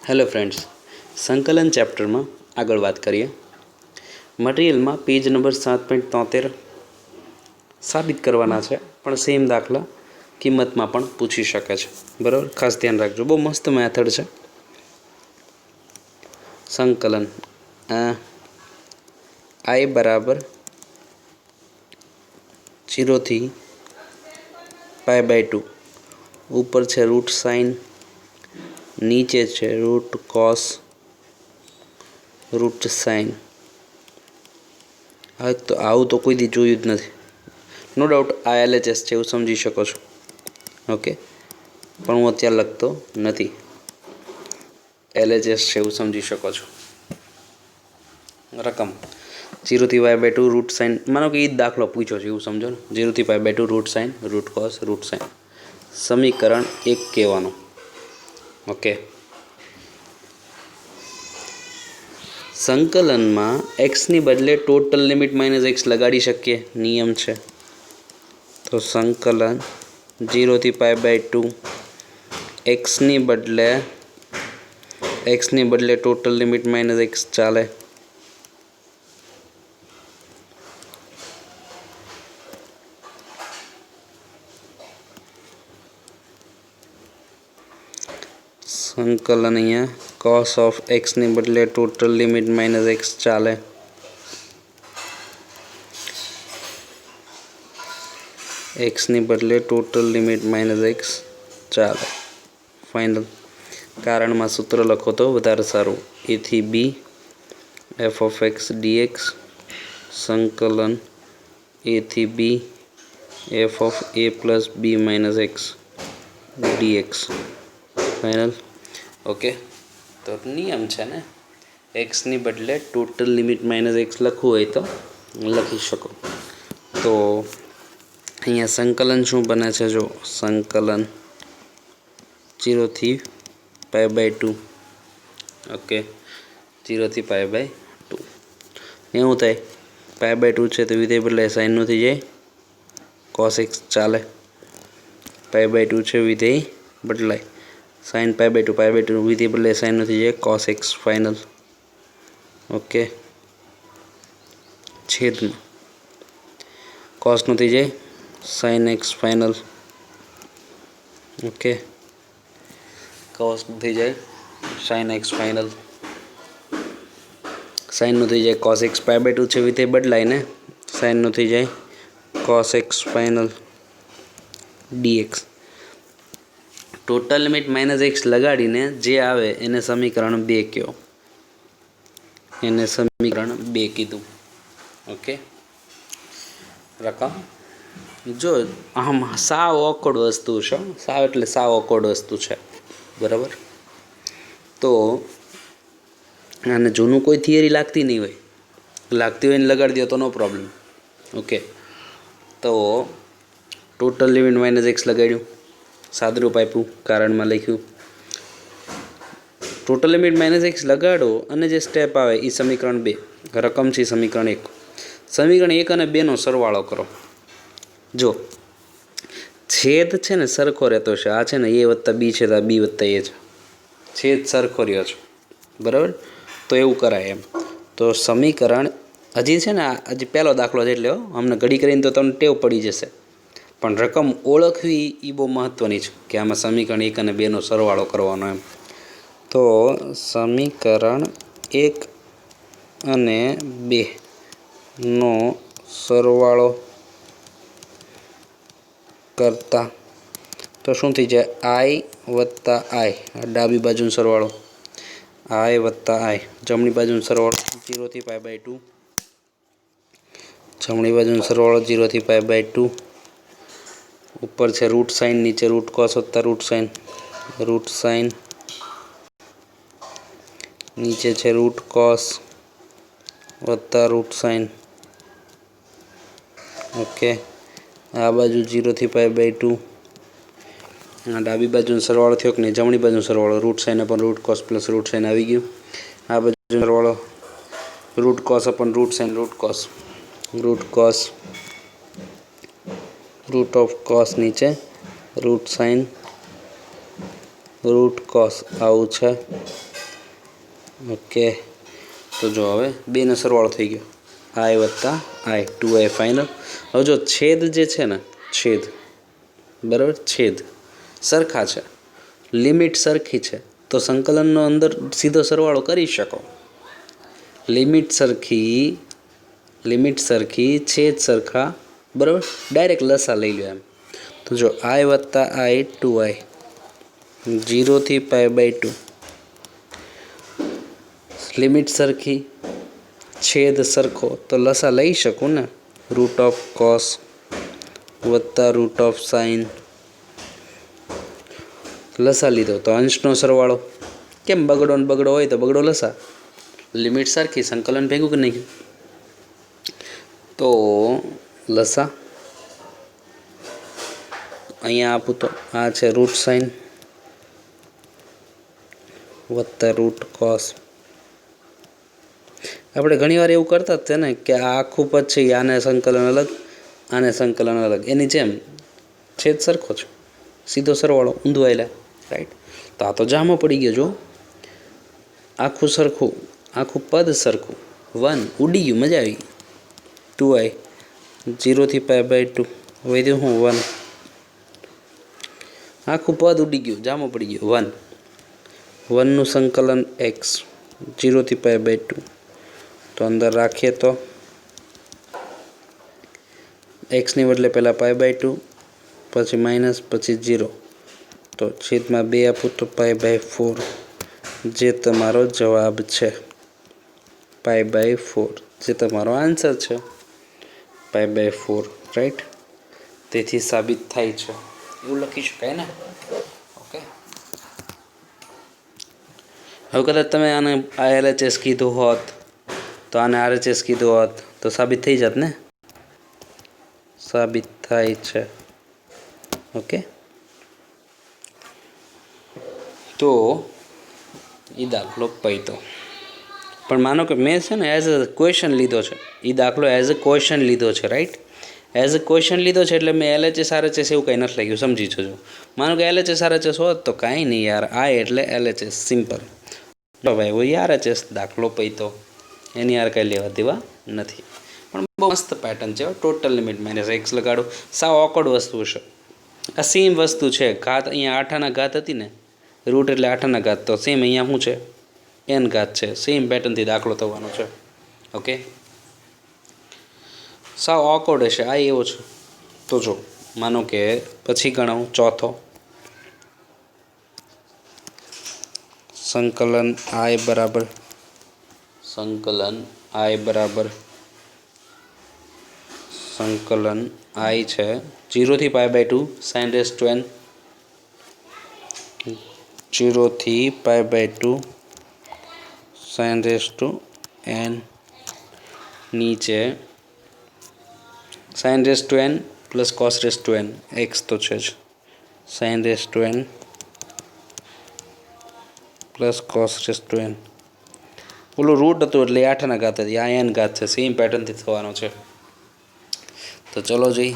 Hello friends, संकलन chapter में आगळ बात करिए। मटीरियल में पेज नंबर 7.73 साबित करवाना है, पण सेम दाखला किंमत में पण पूछी शके छे। बराबर, खास ध्यान रखजो, बहुत मस्त मेथड है। संकलन आई बराबर 0 थी π/2 ऊपर है रूट साइन, नीचे है रूट कॉस रूट साइन। हाँ, तो आવું तो कोई दी જોયું જ નથી। नो डाउट आ LHS છે એવું સમજી શકો છો। ઓકે, પણ હું અત્યારે લખતો નથી। LHS છે એવું સમજી શકો છો। રકમ 0 થી π/2 रूट साइन, मानो कि ये दाखलो पूछो છે એવું समझो ने। 0 થી π/2 root sine root cos root sine, समीकरण 1 કહેવાનું। ओके, संकलन में एक्स नी बदले टोटल लिमिट -x लगाड़ी शकीए, नियम है। तो संकलन 0 थी π/2 एक्स नी बदले टोटल लिमिट -x चाले। संकलन अहींया cos ऑफ x ने बदले टोटल लिमिट -x चाले। x ने बदले टोटल लिमिट -x चाले। फाइनल कारण में सूत्र लखो तो वधारे सारू। a थी b f of x dx संकलन a थी b f of a plus b minus x dx। Final. Okay, तो नियम है ने, एक्स नी बदले टोटल लिमिट -x लखवू हो तो लखी शको। तो अहींया संकलन शू बने छे, जो संकलन 0 थी π/2। ओके, 0 थी π/2 एवं थाय। π/2 है तो विधेय बदलाय साइन थी जाए cos x चाले। π/2 है विधेय बदलाय साइन π/2 विधेय बदलाय साइन थी जाए cos x। फाइनल। ओके, छेद में cos थी जाए sine x। Final. Okay, cos थी जाए साइन x। फाइनल। साइन थी जाए cos x। π/2 है विधेय बदलाय ने साइन थी जाए cos x। Final dx। Total limit -x लगाड़ीने जे आवे एने समीकरण 2 कहो, एने समीकरण 2 कीधुं। ओके, रकम जो आम साव ऑकवर्ड वस्तु है, साव एटले साव ऑकवर्ड वस्तु है। बराबर, तो आने जूनू कोई थियरी लागती नहीं होय, लागती होय ने लगाड़ी दो तो नो प्रॉब्लम। ओके, तो टोटल लिमिट -x लगाड्યું, सादरूप आप्યું, कारण में लख्યું टोटल लिमिट -x लगाड़ो अने जे स्टेप आवे ई समीकरण 2, रकम छे समीकरण 1। समीकरण 1 અને 2 નો સરવાળો કરો। जो छेद है ने सरखो रहतो छे, आ छे ने a + b छे तो आ b + a छे, छेद सरखो रह्यो छे। बराबर, तो एवं कराय एम। तो समीकरण हजी छे ने, हजी पहलो दाखलो छे એટલે अमने घड़ी करीने तो तमने टेव पड़ी जशे, पण रकम ओळखवी ई बहु महत्वनी छे कि आमां समीकरण 1 અને 2 નો સરવાળો करवानो एम। तो समीकरण 1 અને 2 નો सरवाळो करता तो शुं थी जाए i + i, डाबी बाजू सरवाळो i + i, जमणी बाजू सरवाळो 0 थी π/2, जमणी बाजू सरवाळो 0 थी π/2। ऊपर है रूट साइन, नीचे रूट कॉस वत्ता रूट साइन, नीचे है रूट कॉस वत्ता रूट साइन। ओके, आ बाजू 0 थी π/2, डाबी बाजू सरवाळो थयो कि नहीं, जमणी बाजू सरवाळो root sine upon root cos plus root sine आई गयु। आ बाजू सरवाळो root cos upon root sine root cos root of cos, नीचे रूट साइन रूट कॉस आવું છે। ઓકે, તો જો હવે બેનો સરવાળો થઈ ગયો, આઈ વત્તા આઈ, 2i ફાઇનલ. હવે જો છેદ જે છે ને, છેદ બરાબર, છેદ સરખા છે, લિમિટ સરખી છે, તો સંકલનનો અંદર સીધો સરવાળો કરી શકો. લિમિટ સરખી, છેદ સરખા, બરાબર, ડાયરેક્ટ લસા લઈ લો એમ. તો જો આઈ વત્તા આઈ 2i, 0 થી π/2, લિમિટ સરખી, છેદ સરખો, તો લસા લઈ શકું ને. રૂટ ઓફ કોસ વત્તા રૂટ ઓફ સાઇન, લસા લીધો તો અંશનો સરવાળો. કેમ બગડો ને બગડો હોય તો બગડો લસા, લિમિટ સરખી, સંકલન ભેગું કરી નાખ્યું. તો લસા અહીંયા આપું તો આ છે રૂટ સાઇન વત્તા રૂટ કોસ. આપણે ઘણીવાર એવું કરતા જ છે ને કે આ આખું પદ છે આને સંકલન અલગ, આને સંકલન અલગ, એની જેમ છેદ સરખો છે, સીધો સરવાળો ઊંધવાયેલા, રાઈટ. તો આ તો જામો પડી ગયો. જો આખું સરખું, આખું પદ સરખું, 1 ઉડી ગયું, મજા આવી. 2i 0 થી π/2 વધ્યું હું 1, આખું પદ ઉડી ગયું, જામો પડી ગયો. 1નું સંકલન x 0 થી π/2, તો અંદર રાખીએ તો એક્સની બદલે પહેલાં π/2, પછી માઇનસ, પછી 0, તો છેદમાં 2 આપું તો π/4, જે તમારો જવાબ છે. π/4 જે તમારો આન્સર છે, π/4, રાઈટ. તેથી સાબિત થાય છે, એવું લખી શકાય ને. ઓકે, હવે કદાચ તમે આને LHS કીધું હોત, તો આને RHS કીધું હોત તો સાબિત થઈ જાત ને. સાબિત થાય છે. ઓકે, તો એ દાખલો પૈતો. પણ માનો કે મેં છે ને એઝ અ ક્વેશ્ચન લીધો છે, એ દાખલો એઝ અ ક્વેશ્ચન લીધો છે, રાઈટ. એઝ અ ક્વેશ્ચન લીધો છે એટલે મેં LHS RHS એવું કંઈ નથી લખ્યું, સમજી જજો. માનો કે LHS RHS હોત તો કાંઈ નહીં યાર, આ એટલે LHS સિમ્પલ. તો ભાઈ वो RHS દાખલો પૈતો, એની યાર કંઈ લેવા દેવા નથી. પણ બહુ મસ્ત પેટર્ન છે, ટોટલ લિમિટ માઇનસ એક્સ લગાડો. સાવ ઓકવર્ડ વસ્તુ છે આ, સેમ વસ્તુ છે. ઘાત અહીંયા 8 આના ઘાત હતી ને, રૂટ એટલે 8 આના ઘાત, તો સેમ અહીંયા શું છે, n ઘાત છે. સેમ પેટર્નથી દાખલો થવાનો છે. ઓકે, સાવ ઓકવર્ડ હશે આ, એવો છે. તો જો માનો કે પછી ગણાવું, ચોથો સંકલન i બરાબર, સંકલન i બરાબર, સંકલન i છે 0 થી π/2 sin raised to n, 0 થી π/2 sin raised to n, નીચે sin raised to n plus cos raised to n, x તો છે જ, sin raised to n plus cos raised to n. ઓલું રૂટ હતું એટલે 8 આના ઘાત હતી, આ n ઘાત છે. સેમ પેટર્નથી થવાનો છે. તો ચલો જોઈ,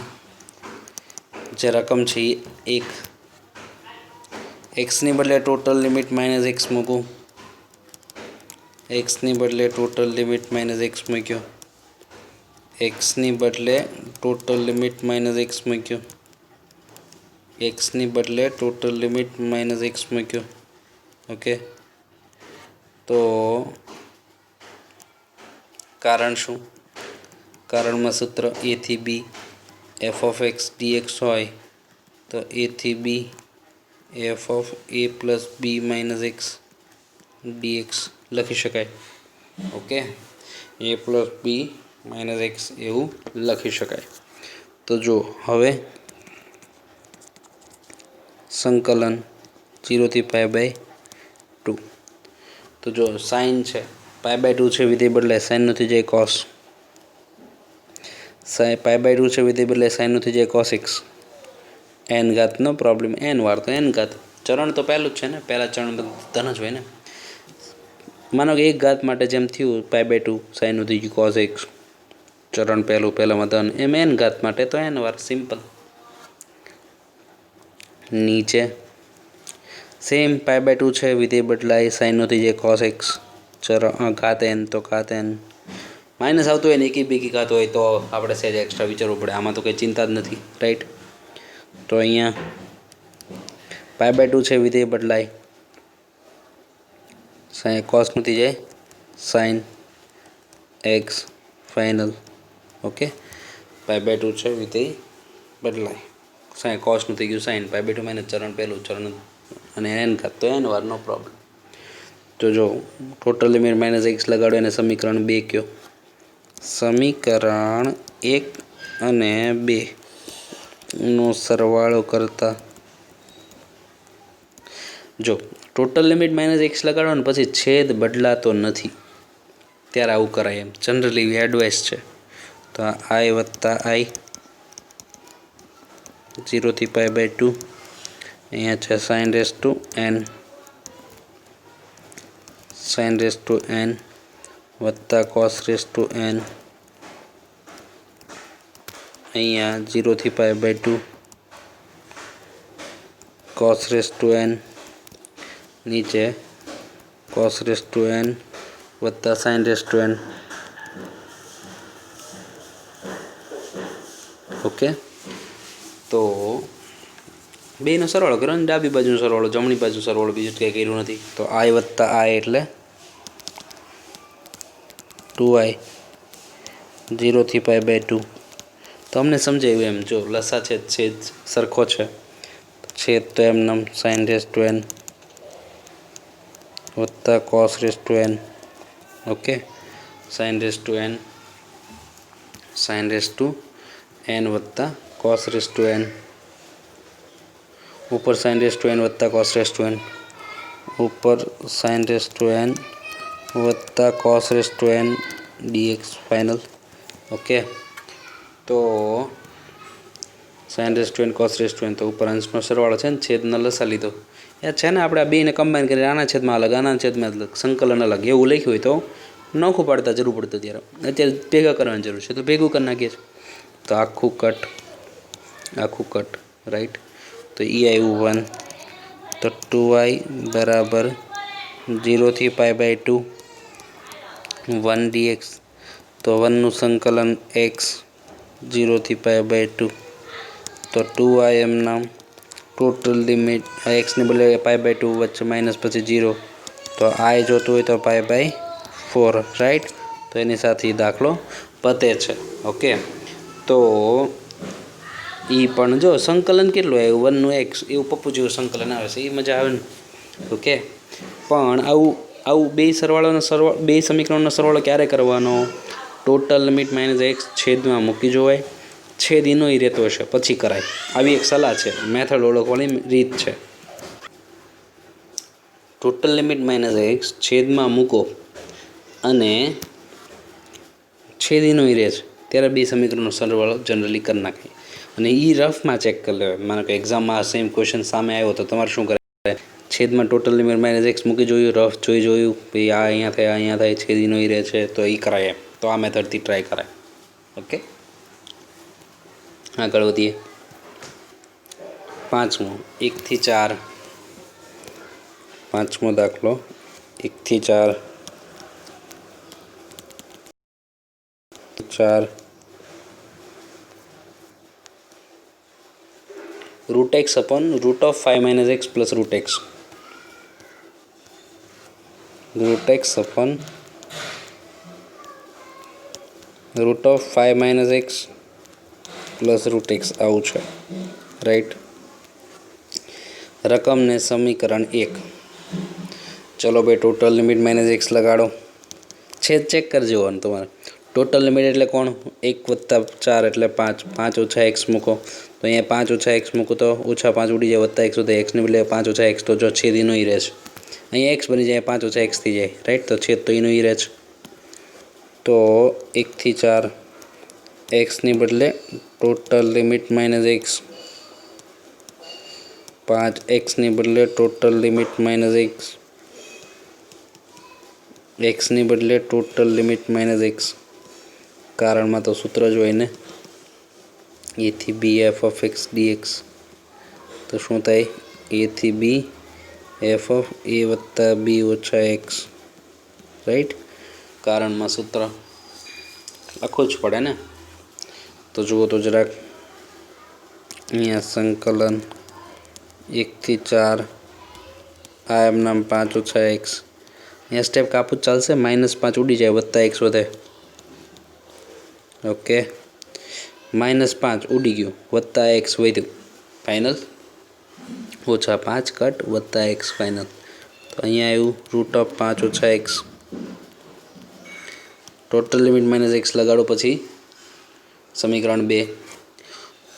જે રકમ છે એ 1, એક્સની બદલે ટોટલ લિમિટ માઇનસ એક્સ મૂકું, એક્સની બદલે ટોટલ લિમિટ માઇનસ એક્સ મૂક્યો, એક્સની બદલે ટોટલ લિમિટ માઇનસ એક્સ મૂક્યો, એક્સની બદલે ટોટલ લિમિટ માઇનસ એક્સ મૂક્યો. ઓકે, તો કારણ શું? કારણમાં સૂત્ર a થી b f of x dx હોય તો a થી b f of a plus b minus x dx લખી શકાય. Okay, a plus b minus x એવું લખી શકાય. તો જો હવે સંકલન 0 થી π/2, તો જો સાઇન છે π/2 છે, વિધેય બદલાય, સાઇન નથી જાય કોસ, π/2 છે વિધેય બદલાય, સાઇન નથી જાય કોસ એક્સ, n ઘાતનો પ્રોબ્લેમ, n વાર તો n ઘાત. ચરણ તો પહેલું જ છે ને, પહેલા ચરણ ધન જ હોય ને. માનો કે 1 ઘાત માટે જેમ થયું π/2 સાઇન નથી ગયું કોસ એક્સ, ચરણ પહેલામાં ધન, એમ n ઘાત માટે તો n વાર, સિમ્પલ. નીચે સેમ π/2 છે, વિધેય બદલાય, સાઇન નથી જાય કોસ એક્સ, घात n तो घात n माइनस આવતું હોય ને એકી બેકી ઘાત હોય તો આપણે સહેજ એક્સ્ટ્રા વિચારવું પડે. આમાં તો કંઈ ચિંતા જ નથી, રાઈટ. તો અહીંયા π/2 છે, વિધેય બદલાય, સાइन cos નથી જાય, sin x ફાઇનલ. ઓકે, π/2 છે, વિધેય બદલાય, સાइन cos નું થઈ ગયું sin, π/2 માઇનસ ચરણ પહેલું, ચરણ અને n ઘાત તો n વાર, નો પ્રોબ્લેમ. તો જો ટોટલ લિમિટ માઇનસ x લગાડો એને સમીકરણ 2 કયો. સમીકરણ 1 અને 2 નો સરવાળો કરતા જો ટોટલ લિમિટ માઇનસ x લગાડો ને પછી છેદ બદલાતો નથી ત્યારે આવું કરાય એમ જનરલી એડવાઇસ છે. તો આ i વત્તા i 0 થી π/2 અહીંયા છે sin n વત્તા cos n અહીંયા 0 થી π/2 cos n नीचे cos n वत्ता sin n. ओके, तो बेनो सरवाळो करो ने डाबी बाजू सरवाळो जमणी बाजू सरवाळो बीजું કંઈ કર્યું નથી. તો i વત્તા i એટલે 2i 0 થી π/2. તો અમને સમજાયું એમ, જો લસા છેદ સરખો છે, છેદ તો એમ sin n वत्ता cos n. Okay, sin n वत्ता cos n, ऊपर sin n वत्ता cos n, ऊपर sin n वत्ता cos n dx final. Okay, तो sin n cos n तो ऊपर अंशનો સરવાળો છે ને છેદનો લસા લીધો એ છે ને આપણે આ બેને કમ્બાઈન કરી આના છેદમાં અલગ આના છેદમાં અલગ સંકલન અલગ એવું લખ્યું હોય તો નોખું પાડતા જરૂર પડતું ત્યારે અત્યારે ભેગા કરવાની જરૂર છે તો ભેગું કરી નાખીએ છીએ. તો આખું કટ રાઈટ. તો એ આવ્યું 1, તો 2i બરાબર 0 થી π/2 1 dx. તો 1 નું સંકલન x 0 થી π/2 તો 2i એમ નામ टोटल लिमिट x ने बदले π/2 वच्चे माइनस પછી 0 तो i જોતું હોય તો π/4 राइट. तो एनी साथ ही दाखलो पते छे. ओके, तो ई पण जो संकलन કેટલું આવ્યું 1 નું x એવું પપ્પુ જેવું સંકલન આવે છે એ મજા આવે ને. ઓકે, પણ આવું બે સમીકરણનો સરવાળો ક્યારે કરવાનો? ટોટલ લિમિટ -x છેદમાં મૂકી જોવાય, છેદ એનો ઈ રહેતો હશે પછી કરાય. આવી એક સલાહ છે, મેથડ ઓળખવાની રીત છે. ટોટલ લિમિટ -x છેદમાં મૂકો અને છેદ એનો ઈ રહે છે ત્યારે બે સમીકરણનો સરવાળો જનરલી કરી નાખાય. અને એ રફમાં ચેક કરી લેવાય. માનો કે એક્ઝામમાં સેમ ક્વેશ્ચન સામે આવ્યો તો તમારે શું કરાય? છેદમાં ટોટલ લિમિટ -x મૂકી જોયું, રફ જોયું ભાઈ આ અહીંયા થાય છેદ એનો ઈ રહે છે તો એ કરાય એમ. તો આ મેથડથી ટ્રાય કરાય. ઓકે, આગળ વધીએ. પાંચમો 1 થી 4. પાંચમો દાખલો 1 થી 4 √x upon √5 - x plus √x. √x upon √5 - x plus √x આવું છે, રાઈટ. રકમને સમીકરણ 1. ચલો ભાઈ ટોટલ લિમિટ -x લગાડો, છેદ ચેક કરી જોવાનું તમારે. ટોટલ લિમિટ એટલે કોણ? 1 + 4 એટલે 5, 5 - x મૂકો તો અહીંયા 5 - x મૂકો તો -5 ઉડી જાય, વત્તા x તો x ને બદલે 5 - x તો જો છેદ એનો ઈ રહે છે. અહીંયા x બની જાય 5 - x થઈ જાય, રાઈટ. તો છેદ તો એનો ઈ રહે છે. તો 1 થી 4 x ની બદલે टोटल लिमिट -x, 5x ની બદલે टोटल लिमिट -x, x ની બદલે टोटल लिमिट -x. કારણમાં તો સૂત્ર જ હોય ને, a થી b f(x) dx. તો શું થાય? a થી b f(a + b - x). Right. कारण में सूत्र लखવું જ પડે ને। तो जुओ तो જરાક अहींया संकलन 1 થી 4 आ एमनाम 5 ઓછા x अहींया स्टेप कापू चलशे -5 उड़ी जाए वत्ता x वधे। ओके -5 उड़ी गयुं वत्ता x वध्युं फाइनल ओछा 5 कट वत्ता x फाइनल। तो अहींया आव्युं √5 - x टोटल लिमिट -x लगाड़ो पछी समीकरण 2।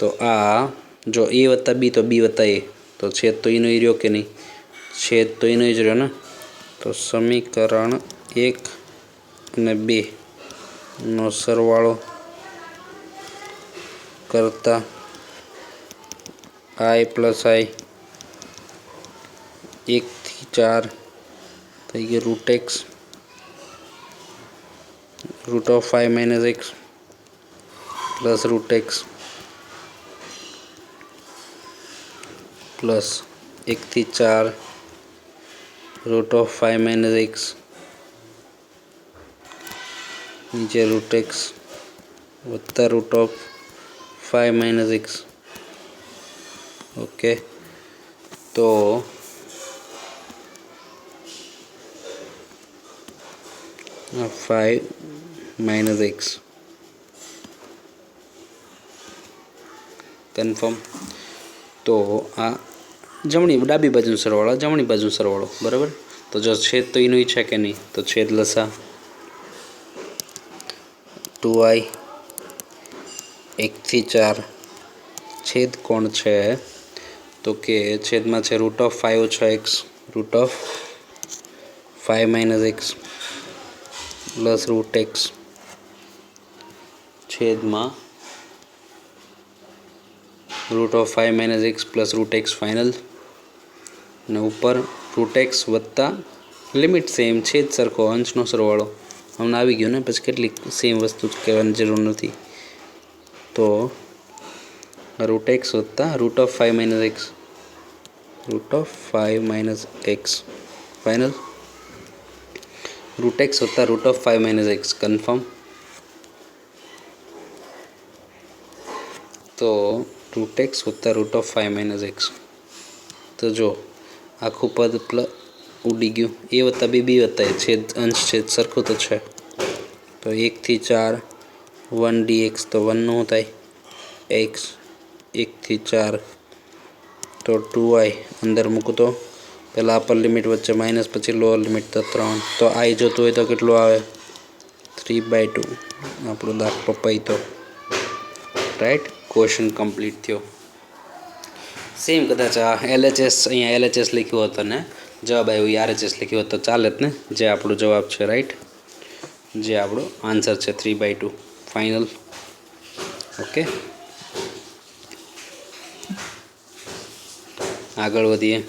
तो आ जो a वत्ता b तो b वत्ता a तो छेद तो इनो रह्यो के नहीं छेद तो इनो ज रह्यो ने। तो समीकरण 1 ने 2 नो सरवाळो करता i + i 1 થી 4 થઈ ગયું √x √5 - x plus √x plus 1 થી 4 √5 - x नीचे √x वत्ता √5 - x। ओके तो 5 - x कन्फर्म। तो आ जमणी डाबी बाजू सरवाळो जमणी बाजू सरवाळो बराबर। तो जो छेद तो इनो है कि नहीं तो छेद लसा 2i 1 થી 4 छेद कोण है तो के छेद में है √5 - x √5 - x प्लस √x छेद में √5 - x प्लस √x फाइनल ने ऊपर √x वत्ता लिमिट सेम छेद सरखो अंशनो सरवाळो हमने आई गयो ने पछी केटली सेम वस्तु कहवानी जरूर नहीं। तो √x वत्ता √5 - x फाइनल √x वत्ता √5 - x कन्फर्म। तो √x वत्ता √5 - x तो जो आखू पद उड़ी गयु ए वत्ता बी बी वत्ता छेद अंश छेद सरखो तो है। तो 1 થી 4 1 dx तो 1 नो थाय x 1 થી 4 तो 2i अंदर मूको तो पहला अपर लिमिट वच्चे माइनस पछी लोअर लिमिट तो 3 तो आई जोतो होय तो केटलो आवे 3/2 आपणो दाखलो पत्यो राइट। क्वेश्चन कम्प्लीट थयो। सेम कदाच आ LHS अहींया LHS लिख्यो हतो ने जवाब आव्यो RHS लिख्यो हतो चालेत ने जे आपणो जवाब छे राइट जे आपणो आंसर छे 3/2 फाइनल। ओके आगळ वधीए।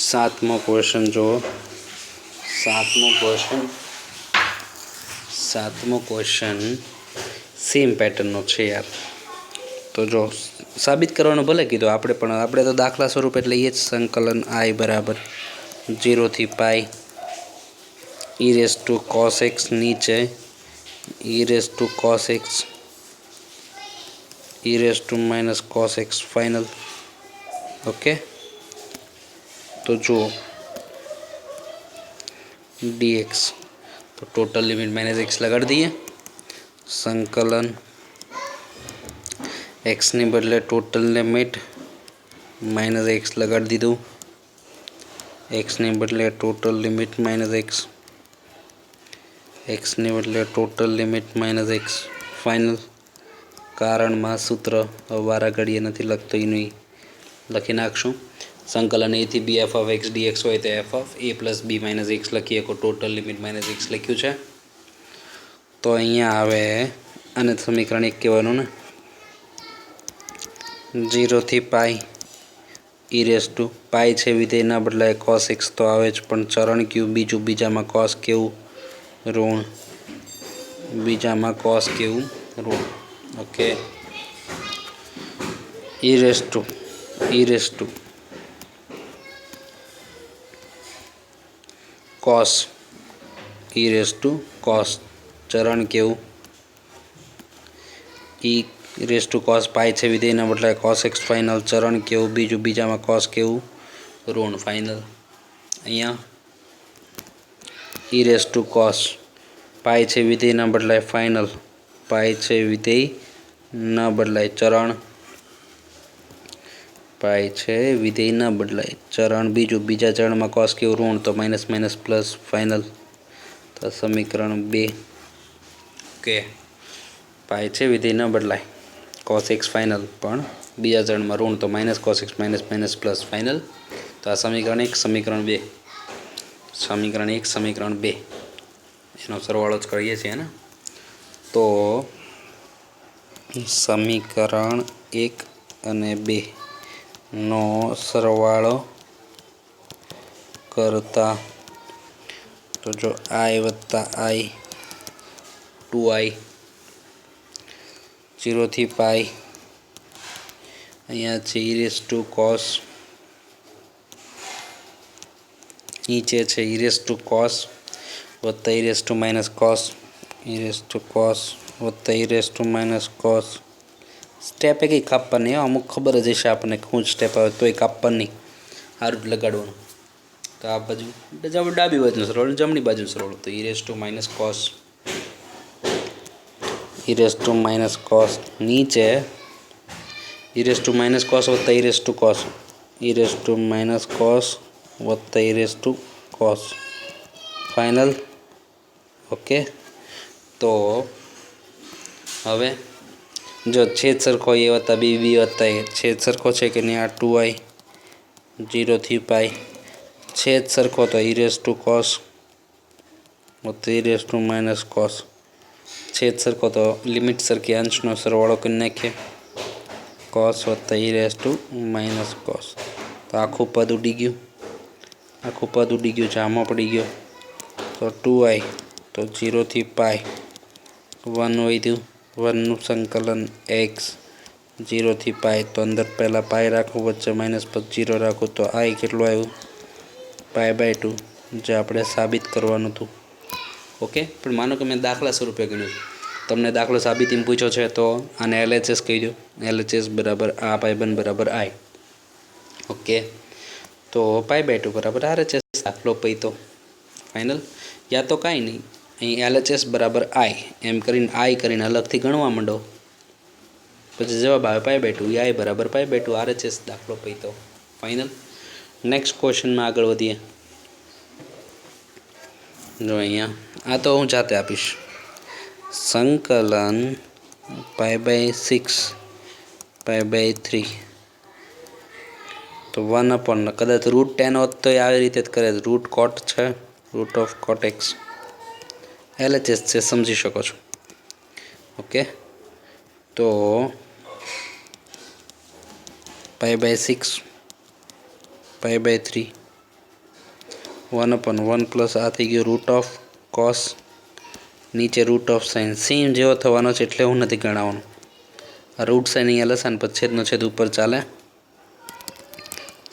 सातमो क्वेश्चन जो सातमो क्वेश्चन सेम पेटर्न नो छे यार। तो जो साबित करवानो भले कीधो आपणे तो दाखला स्वरूप एटले ये संकलन i बराबर 0 થી pi e raise to cos x नीचे e raise to cos x e raise to minus cos x final. Okay तो जो dx तो टोटल लिमिट -x लगा दिए संकलन x ने बदले टोटल लिमिट -x लगा दीधु x ने बदले टोटल लिमिट -x x ने बदले टोटल लिमिट -x फाइनल। कारण में सूत्र वारा घड़िए नहीं लगतो नहीं लखी नाखशू संकलन a थी b f(x) dx हो तो f(a + b - x) लखीए को टोटल लिमिट -x लख्यू है। तो अहींया आवे आने समीकरण 1 कहेवानुं ने 0 થી पाई e रेज़ टू पाई है विधेय ना बदलाय cos x तो आवे ज पण चरण क्यू बीजू बीजा में cos केवू ऋण बीजा में cos केवू ऋण। Okay e raise to cos e raise to cos चरण केवुं e raise to cos pi है विधेयना बदले कॉस एक्स फाइनल चरण केवुं बीजू बीजा में कॉस केवुं ऋण फाइनल अहींया ई रेस टू कॉस पाई है विधेयना बदले फाइनल पाई है विधेय न बदलाय चरण पाई है विधेय न बदलाय चरण बीजू बीजा चरण में कॉस केवुं ऋण तो माइनस माइनस प्लस फाइनल तो समीकरण 2 के पाई है विधेय न बदलाय कॉस एक्स फाइनल पण बीजा चरण में ऋण तो minus cos x minus minus plus final तो आ समीकरण 1 समीकरण 2 समीकरण 1 समीकरण 2 एनो सरवाळो ज करीए छीए ने तो समीकरण 1 અને 2 નો સરવાળો करता तो जो आई वत्ता आई 2i 0 થી પાઈ અહીંયા છે e રેસ ટુ કોસ नीचे है ई रेस टू कॉस वत्ता e raise to minus cos e raise to cos वत्ता e raise to minus cos step एक कापवा नहीं अमुक खबर ज है आपने शू स्टेप आए तो कापवा नहीं हारू लगाड़वा तो आ बाजू डाबी बाजू सरवाळो जमणी बाजू सरवाळो तो e raise to minus cos e raise to minus cos नीचे e raise to minus cos वत्ता e raise to cos e raise to minus cos वत्ता e raise to cos final okay. तो हवे जो छेद सरखो ए वत्ता बी बी वत्ता ए छेद सरखो है कि नहीं आ 2i 0 થી पाई छेद सरखो तो ई रेस टू कॉस वत्ता e raise to minus cos छेद सरखो तो लिमिट सरखी अंशनो सरवाळो करी नाखीए कॉस वत्ता e raise to minus cos तो आखू पद उड़ी गयुं आखू पद उड़ी गयुं जामा पड़ी गयो तो 2i तो 0 થી पाई 1 वध्युं 1 संकलन x 0 થી पाई तो अंदर पहला पाई राखो वच्चे माइनस पद 0 राखो तो आई केटलुं आव्युं π/2 जे आपणे साबित करवानुं हतुं ओके। पण मानो कि मैं दाखला स्वरूपे गण्युं तमने दाखलो साबिती पूछो है तो आने LHS कही दो LHS बराबर आ π/2 बराबर आई ओके। तो π/2 बराबर RHS दाखलो पई तो फाइनल या तो कहीं नहीं अहीं LHS बराबर आई एम करीने आई करीने अलगथी गणवा मांडो पछी जवाब आवे π/2 आई बराबर π/2 RHS दाखलो पई तो फाइनल। नेक्स्ट क्वेश्चन में आगळ वधीए जो अहींया आ तो हूँ जाते आपीश संकलन π/6 π/3 तो 1/, कदाच √10 होत तो આવી રીતે જ કરે रूट कॉट है root of cot x LHS से समझी सको छो ओके। तो π/6 π/3 1/1 प्लस आ थी गयो रूट ऑफ कॉस नीचे रूट ऑफ साइन सेम जेवो थवानो छे एटले हुं नथी गणाववानुं आ रूट साइन अहींया लसाने पछी छेदनो छेद उपर चाले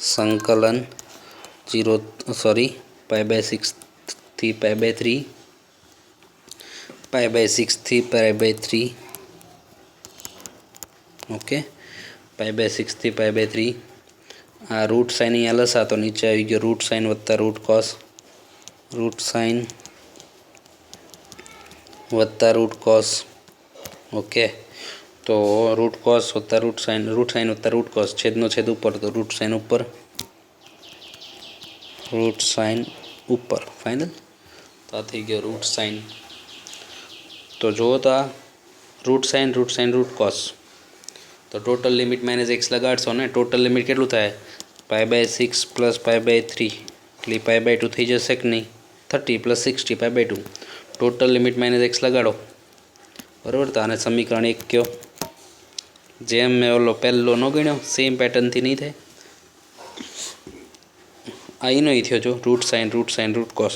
संकलन π/6 थी π/3 π/6 थी π/3 ओके π/6 थी π/3 आ रूट साइन अहींया लसा तो नीचे आई गयो रूट साइन वत्ता रूट कॉस ओके। तो रूट कॉस वत्ता रूट साइन वत्ता रूट कॉस छेदनो छेद ऊपर तो रूट साइन ऊपर फाइनल तो आ थी गयो रूट साइन। तो जो तो रूट साइन रूट कॉस तो टोटल लिमिट माइनस एक्स लगाड़शो ने टोटल लिमिट केटलुं थाय π/6 प्लस π/3 એટલે π/2 थी जशे कि नहीं 30 plus 60 π/2 total limit minus x लगाड़ो बराबर। तो आने समीकरण 1 क्यों जेम मैं ओलो पहलो न गण्यो सेम पेटर्न थी नहीं थे आई नहीं थयो जो root sine root cos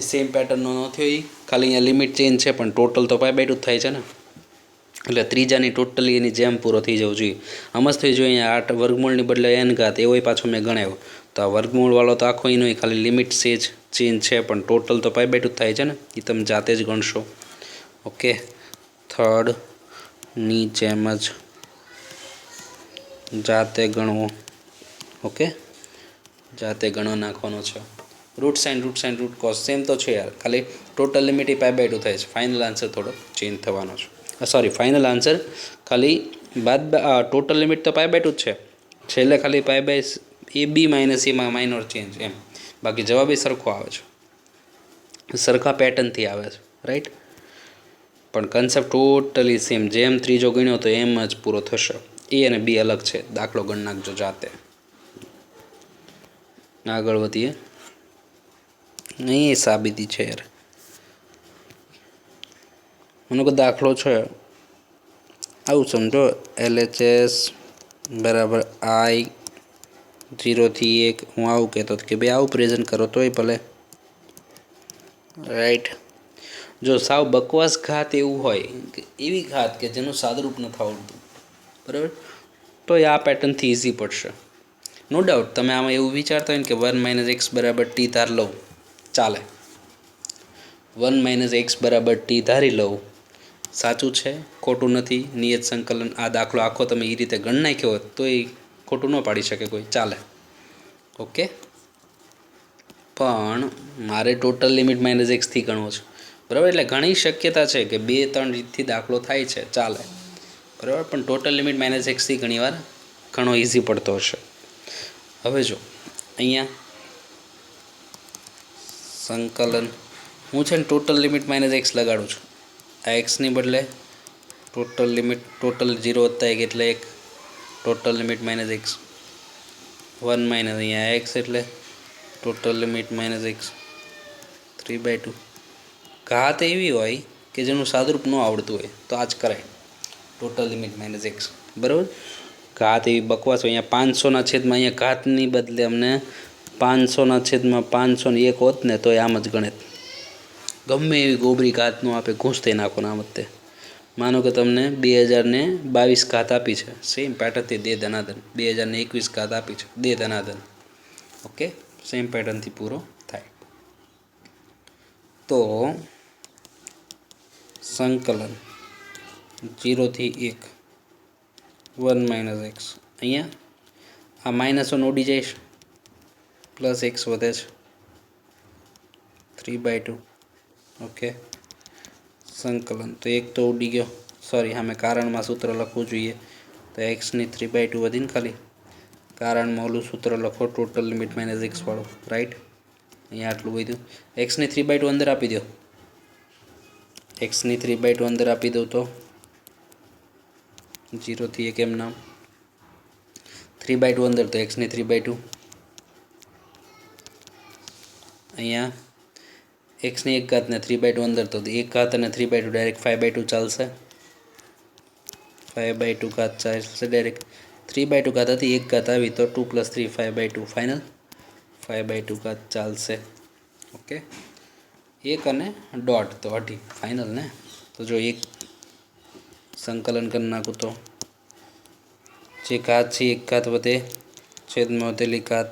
same pattern नो थयो ई खाली अहींया लिमिट चेन्ज है पण टोटल तो π/2 थाय छे ने એટલે ત્રીજાની ટોટલી એની જેમ પૂરો થઈ જવો જોઈએ આમ જ થઈ જોઈએ અહીંયા 8 વર્ગમૂળની બદલે n ઘાત એવો પાછો મેં ગણાવ્યો તો આ વર્ગમૂળવાળો તો આખો એનો ખાલી લિમિટ સેજ ચેન્જ છે, પણ ટોટલ તો π/2 થાય છે ને, એ તમે જાતે જ ગણશો. ઓકે, થર્ડની જેમ જ જાતે ગણવો. ઓકે, જાતે ગણો નાખવાનો છે. Root sine root cos same તો છે યાર, ખાલી ટોટલ લિમિટ એ π/2 થાય છે. ફાઇનલ આન્સર થોડો ચેન્જ થવાનો છે. સોરી, ફાઇનલ આન્સર ખાલી ટોટલ લિમિટ તો π/2 જ છે, છેલ્લે ખાલી π/ab - એમાં માઇનોર ચેન્જ એમ, બાકી જવાબ એ સરખો આવે છે, સરખા પેટર્નથી આવે છે, રાઈટ. પણ કન્સેપ્ટ ટોટલી સેમ, જેમ ત્રીજો ગણ્યો તો એમ જ પૂરો થશે. એ અને બી અલગ છે, દાખલો ગણ નાખજો જાતે. આગળ વધીએ. અહીં સાબિતી છે યાર, મને કોઈ દાખલો છે આવું સમજો. LHS બરાબર I 0 થી 1. હું આવું કહેતો કે ભાઈ આવું પ્રેઝન્ટ કરો તોય ભલે, રાઈટ. જો સાવ બકવાસ ઘાત એવું હોય કે એવી ઘાત કે જેનું સાદરૂપ નથી આવડતું, બરાબર, તો એ આ પેટર્નથી ઇઝી પડશે. નો ડાઉટ તમે આમાં એવું વિચારતા હોય ને કે 1 - x બરાબર t ધાર લઉં, ચાલે. 1 - x બરાબર t ધારી લઉં, સાચું છે, ખોટું નથી. નિયત સંકલન આ દાખલો આખો તમે એ રીતે ગણ નાખ્યો હોત તો એ ખોટું ન પાડી શકે કોઈ, ચાલે. ઓકે, પણ મારે ટોટલ લિમિટ -x થી ગણવો છે, બરાબર. એટલે ઘણી શક્યતા છે કે 2-3 રીતથી દાખલો થાય છે, ચાલે, બરાબર. પણ ટોટલ લિમિટ -x થી ઘણીવાર ઘણો ઇઝી પડતો હશે. હવે જો અહીંયા સંકલન, હું છે ને ટોટલ લિમિટ -x લગાડું છું. આ એક્સની બદલે ટોટલ 0 + 1 એટલે 1, ટોટલ લિમિટ -x. 1 - અહીંયા x એટલે ટોટલ લિમિટ -x 3/2. ઘાત એવી હોય કે જેનું સાદરૂપ ન આવડતું હોય તો આ જ કરાય, ટોટલ લિમિટ -x, બરાબર. ઘાત એવી બકવાસ હોય, અહીંયા 500ના છેદમાં અહીંયા ઘાતની બદલે અમને 500ના છેદમાં 501 હોત ને તો આમ જ ગણિત. ગમે એવી ગોબરી ઘાત નો આપે, ઘૂસ થઈ નાખો ના મતે. માનો કે તમને 2022 ઘાત આપી છે, સેમ પેટર્નથી દે ધનાધન. 2021 ઘાત આપી છે, દે ધનાધન. ઓકે, સેમ પેટર્નથી પૂરો થાય. તો સંકલન 0 થી 1 1 - x, અહીંયા આ -1 ઉડી જાય છે, +x વધે છે 3/2. ઓકે, સંકલન તો એક તો ઉડી ગયો, સોરી સામે કારણમાં સૂત્ર લખવું જોઈએ તો એક્સની 3/2 વધીને ખાલી કારણમાં ઓલું સૂત્ર લખો ટોટલ લિમિટ -x વાળું, રાઈટ. અહીંયા આટલું વધ્યું, એક્સની 3/2 અંદર આપી દો. એક્સની 3/2 અંદર આપી દઉં તો 0 થી 1 એમ નામ 3/2 અંદર, તો એક્સની 3/2. અહીંયા એક્સની 1 ઘાત ને 3/2 અંદર, તો 1 ઘાત અને 3/2 ડાયરેક્ટ 5/2 ચાલશે. 5/2 ઘાત ચાલશે ડાયરેક્ટ. 3/2 ઘાત હતી, 1 ઘાત આવી તો 2 + 3 5/2 ફાઇનલ. 5/2 ઘાત ચાલશે. ઓકે, 1 અને ડોટ તો અઢી ફાઇનલ ને. તો જો એક સંકલન કરી નાખું તો જે ઘાત છે 1 ઘાત વધે છેદમાં વધેલી ઘાત,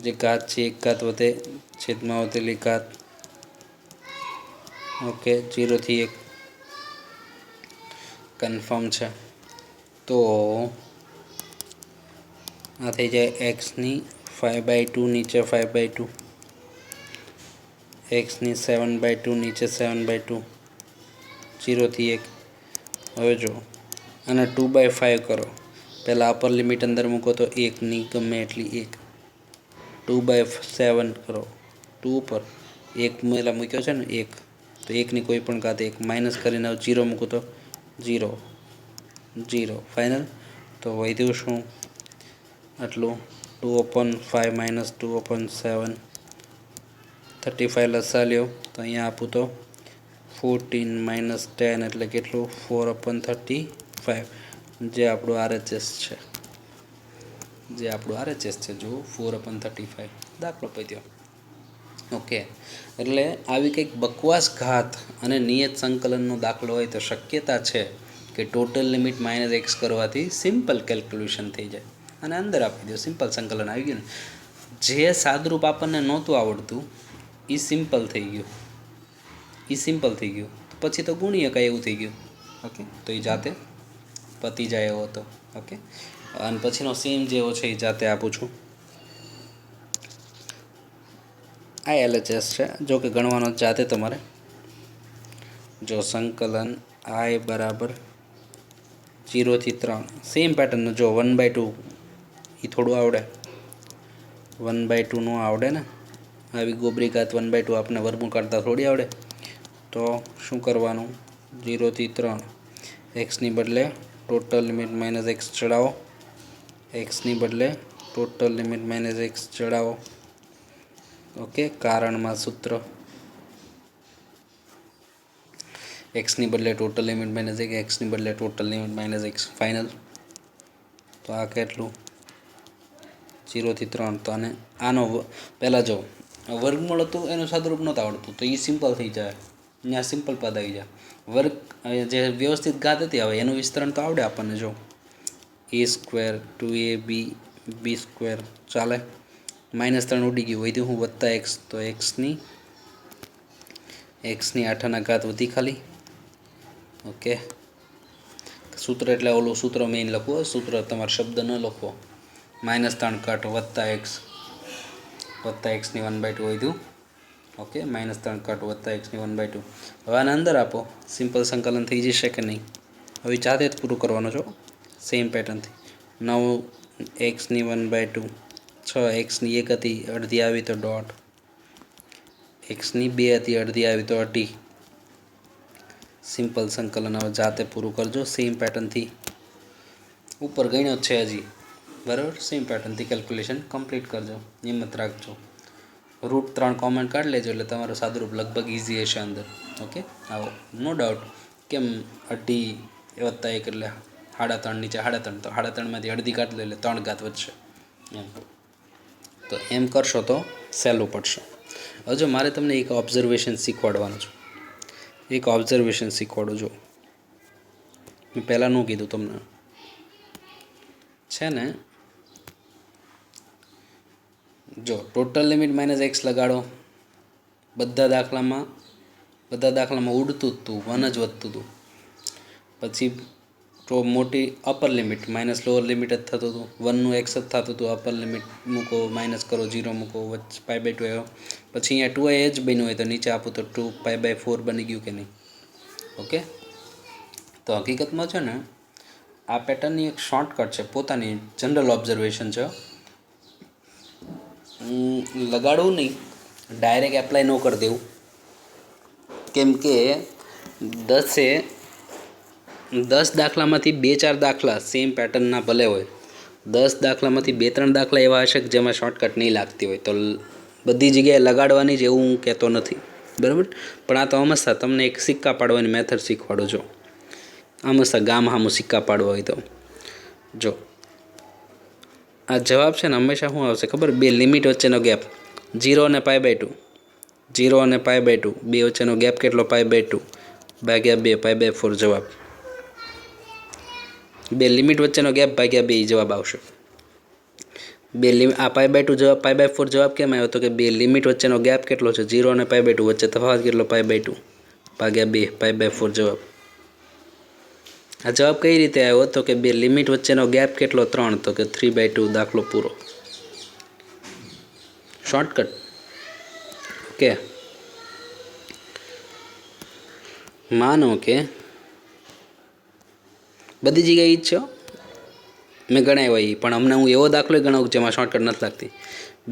જે ઘાત છે 1 ઘાત વધે છેદમાં વધેલી ઘાત. ઓકે, 0 થી 1 કન્ફર્મ છે. તો આ થઈ જાય એક્સની 5/2 નીચે 5/2, એક્સની 7/2 નીચે 7/2, 0 થી 1. હવે જો અને 2/5 કરો, પહેલાં અપર લિમિટ અંદર મૂકો તો 1ની ગમે એટલી 1. 2/7 કરો, 2 પર 1 પહેલાં મૂક્યો છે ને 1, તો 1ની કોઈ પણ ઘાત 1 માઇનસ કરીને 0 મૂકો તો 0 0 ફાઇનલ. તો વધ્યું શું આટલું 2/5 - 2/7 35 લસા લ્યો તો અહીંયા આપું તો 14 - 10 એટલે કેટલું 4/35, જે આપણું RHS છે, જે આપણું RHS છે જો 4/35 દાખલો પત્યો. ઓકે, એટલે આવી કંઈક બકવાસ ઘાત અને નિયત સંકલનનો દાખલો હોય તો શક્યતા છે કે ટોટલ લિમિટ -x કરવાથી સિમ્પલ કેલ્ક્યુલેશન થઈ જાય. અને અંદર આપી દો, સિમ્પલ સંકલન આવી ગયું ને। જે સાદરૂપ આપણને નહોતું આવડતું એ સિમ્પલ થઈ ગયું, એ સિમ્પલ થઈ ગયું, તો પછી તો ગુણીએ કાંઈ એવું થઈ ગયું। ઓકે, તો એ જાતે પતી જાય એવો હતો। ઓકે, અને પછીનો સેમ જેવો છે એ જાતે આપું છું। આ LHS છે, જો કે ગણવાનો જાતે તમારે। જો સંકલન I બરાબર 0 થી 3 સેમ પેટર્ન। જો 1/2 એ થોડું આવડે, 1/2 નું આવડે ને, આવી ગોબરી ઘાત 1/2 આપણે વર્ગમૂળ કાઢતા થોડી આવડે। તો શું કરવાનું, 0 થી 3 એક્સની બદલે ટોટલ લિમિટ માઇનસ એક્સ ચડાવો, એક્સની બદલે ટોટલ લિમિટ માઇનસ એક્સ ચડાવો। ઓકે, કારણમાં સૂત્ર એક્સની બદલે ટોટલ લિમિટ માઇનસ એક્સ, એક્સની બદલે total limit minus x, final. તો આ કેટલું, 0 થી 3। તો આને આનો પહેલાં જો વર્ગમૂળ હતું એનું સાદુરૂપ નહોતું આવડતું, તો એ સિમ્પલ થઈ જાય, ત્યાં સિમ્પલ પદ આવી જાય। વર્ગ જે વ્યવસ્થિત ઘાત હતી, હવે એનું વિસ્તરણ તો આવડે આપણને। જો a² 2ab b² ચાલે, -3 ઉડી ગયું, વધ્યું હું વત્તા એક્સ, તો એક્સની 8 ઘાત વધી ખાલી। ઓકે, સૂત્ર એટલે ઓલું સૂત્ર મેઇન લખવું, સૂત્ર તમારે શબ્દ ન લખવો, -3 કટ વત્તા એક્સની 1/2 વધ્યું। ઓકે, -3 કટ વત્તા એક્સની 1/2। હવે આને અંદર આપો, સિમ્પલ સંકલન થઈ જશે કે નહીં? હવે જાતે જ પૂરું કરવાનું છો સેમ પેટર્નથી। 9 એક્સની 1/2, 6 એક્સની 1 હતી અડધી આવી તો ડોટ, એક્સની 2 હતી અડધી આવી તો અઢી। સિમ્પલ સંકલન હવે જાતે પૂરું કરજો સેમ પેટર્નથી, ઉપર ગણ્યો જ છે હજી, બરાબર। સેમ પેટર્નથી કેલ્ક્યુલેશન કમ્પ્લીટ કરજો, હિંમત રાખજો। √3 કોમેન્ટ કાઢી લેજો એટલે તમારું સાદુરૂપ લગભગ ઇઝી હશે અંદર। ઓકે, આવો નો ડાઉટ, કેમ અઢી વત્તા 1 એટલે 3.5, નીચે 3.5, તો 3.5માંથી અડધી કાઢી લે એટલે 3 ઘાત વધશે એમ। તો એમ કરશો તો સહેલું પડશે। હવે જો મારે તમને એક ઓબ્ઝર્વેશન શીખવાડવાનું છે, એક ઓબ્ઝર્વેશન શીખવાડું। જો મેં પહેલાં ન કીધું તમને, છે ને, જો ટોટલ લિમિટ માઇનસ એક્સ લગાડો, બધા દાખલામાં ઉડતું જ હતું, 1 જ વધતું હતું। પછી તો મોટી upper limit minus lower limit જ થતું હતું, 1નું એક્સ જ થતું હતું, અપર લિમિટ મૂકો, માઇનસ કરો, 0 મૂકો, વચ્ચે π/2 આવ્યો। પછી અહીંયા 2i જ બન્યું હોય તો નીચે આપું તો 2π/4 બની ગયું કે નહીં? ઓકે, તો હકીકતમાં છે ને આ પેટર્નની એક શોર્ટકટ છે, પોતાની જનરલ ઓબ્ઝર્વેશન છે। લગાડવું નહીં, ડાયરેક્ટ એપ્લાય ન કરી દેવું, કેમ કે 10 દાખલામાંથી 2-4 દાખલા સેમ પેટર્નના ભલે હોય, 10 દાખલામાંથી 2-3 દાખલા એવા હશે કે જેમાં શોર્ટકટ નહીં લાગતી હોય, તો બધી જગ્યાએ લગાડવાની જ એવું હું કહેતો નથી, બરાબર। પણ આ તો હંમેશા તમને એક સિક્કા પાડવાની મેથડ શીખવાડું છું, હંમેશા ગામ સામું સિક્કા પાડવા હોય તો જો આ જવાબ છે ને હંમેશા શું આવશે ખબર? 2 લિમિટ વચ્ચેનો ગેપ, 0 અને π/2, 0 અને π/2, બે વચ્ચેનો ગેપ કેટલો? π/2 ભાગ્યા 2 π/4 જવાબ। 2 લિમિટ વચ્ચેનો ગેપ ભાગ્યા 2 જવાબ આવશે। આ π/2 જવાબ, π/4 જવાબ કેમ આવ્યો? તો કે 2 લિમિટ વચ્ચેનો ગેપ કેટલો છે? 0 અને π/2 વચ્ચે તફાવત કેટલો? π/2 ભાગ્યા 2 π/4 જવાબ। આ જવાબ કઈ રીતે આવ્યો? તો કે 2 લિમિટ વચ્ચેનો ગેપ કેટલો? 3, તો કે 3/2, દાખલો પૂરો, શોર્ટકટ। ઓકે, માનો કે બધી જગ્યાએ ઈ જ છે, મેં ગણાવ્યા એ, પણ હમણાં હું એવો દાખલો ગણાવું જેમાં શોર્ટકટ નથી લાગતી।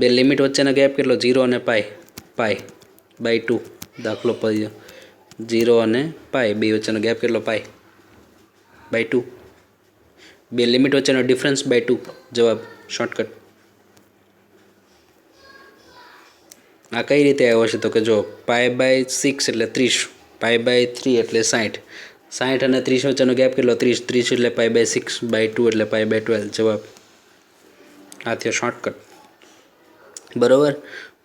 2 લિમિટ વચ્ચેનો ગેપ કેટલો? 0 અને π/2, દાખલો પડી 0 અને π, બે વચ્ચેનો ગેપ કેટલો? π/2, 2 લિમિટ વચ્ચેનો ડિફરન્સ /2 જવાબ, શોર્ટકટ। આ કઈ રીતે આવ્યો છે? તો કે જો π/6 એટલે 30, π/3 એટલે 60, 60 અને 30 વચ્ચેનો ગેપ કેટલો? 30, 30 એટલે π/6, /2 એટલે π/12 જવાબ। આ થયો શોર્ટકટ, બરાબર।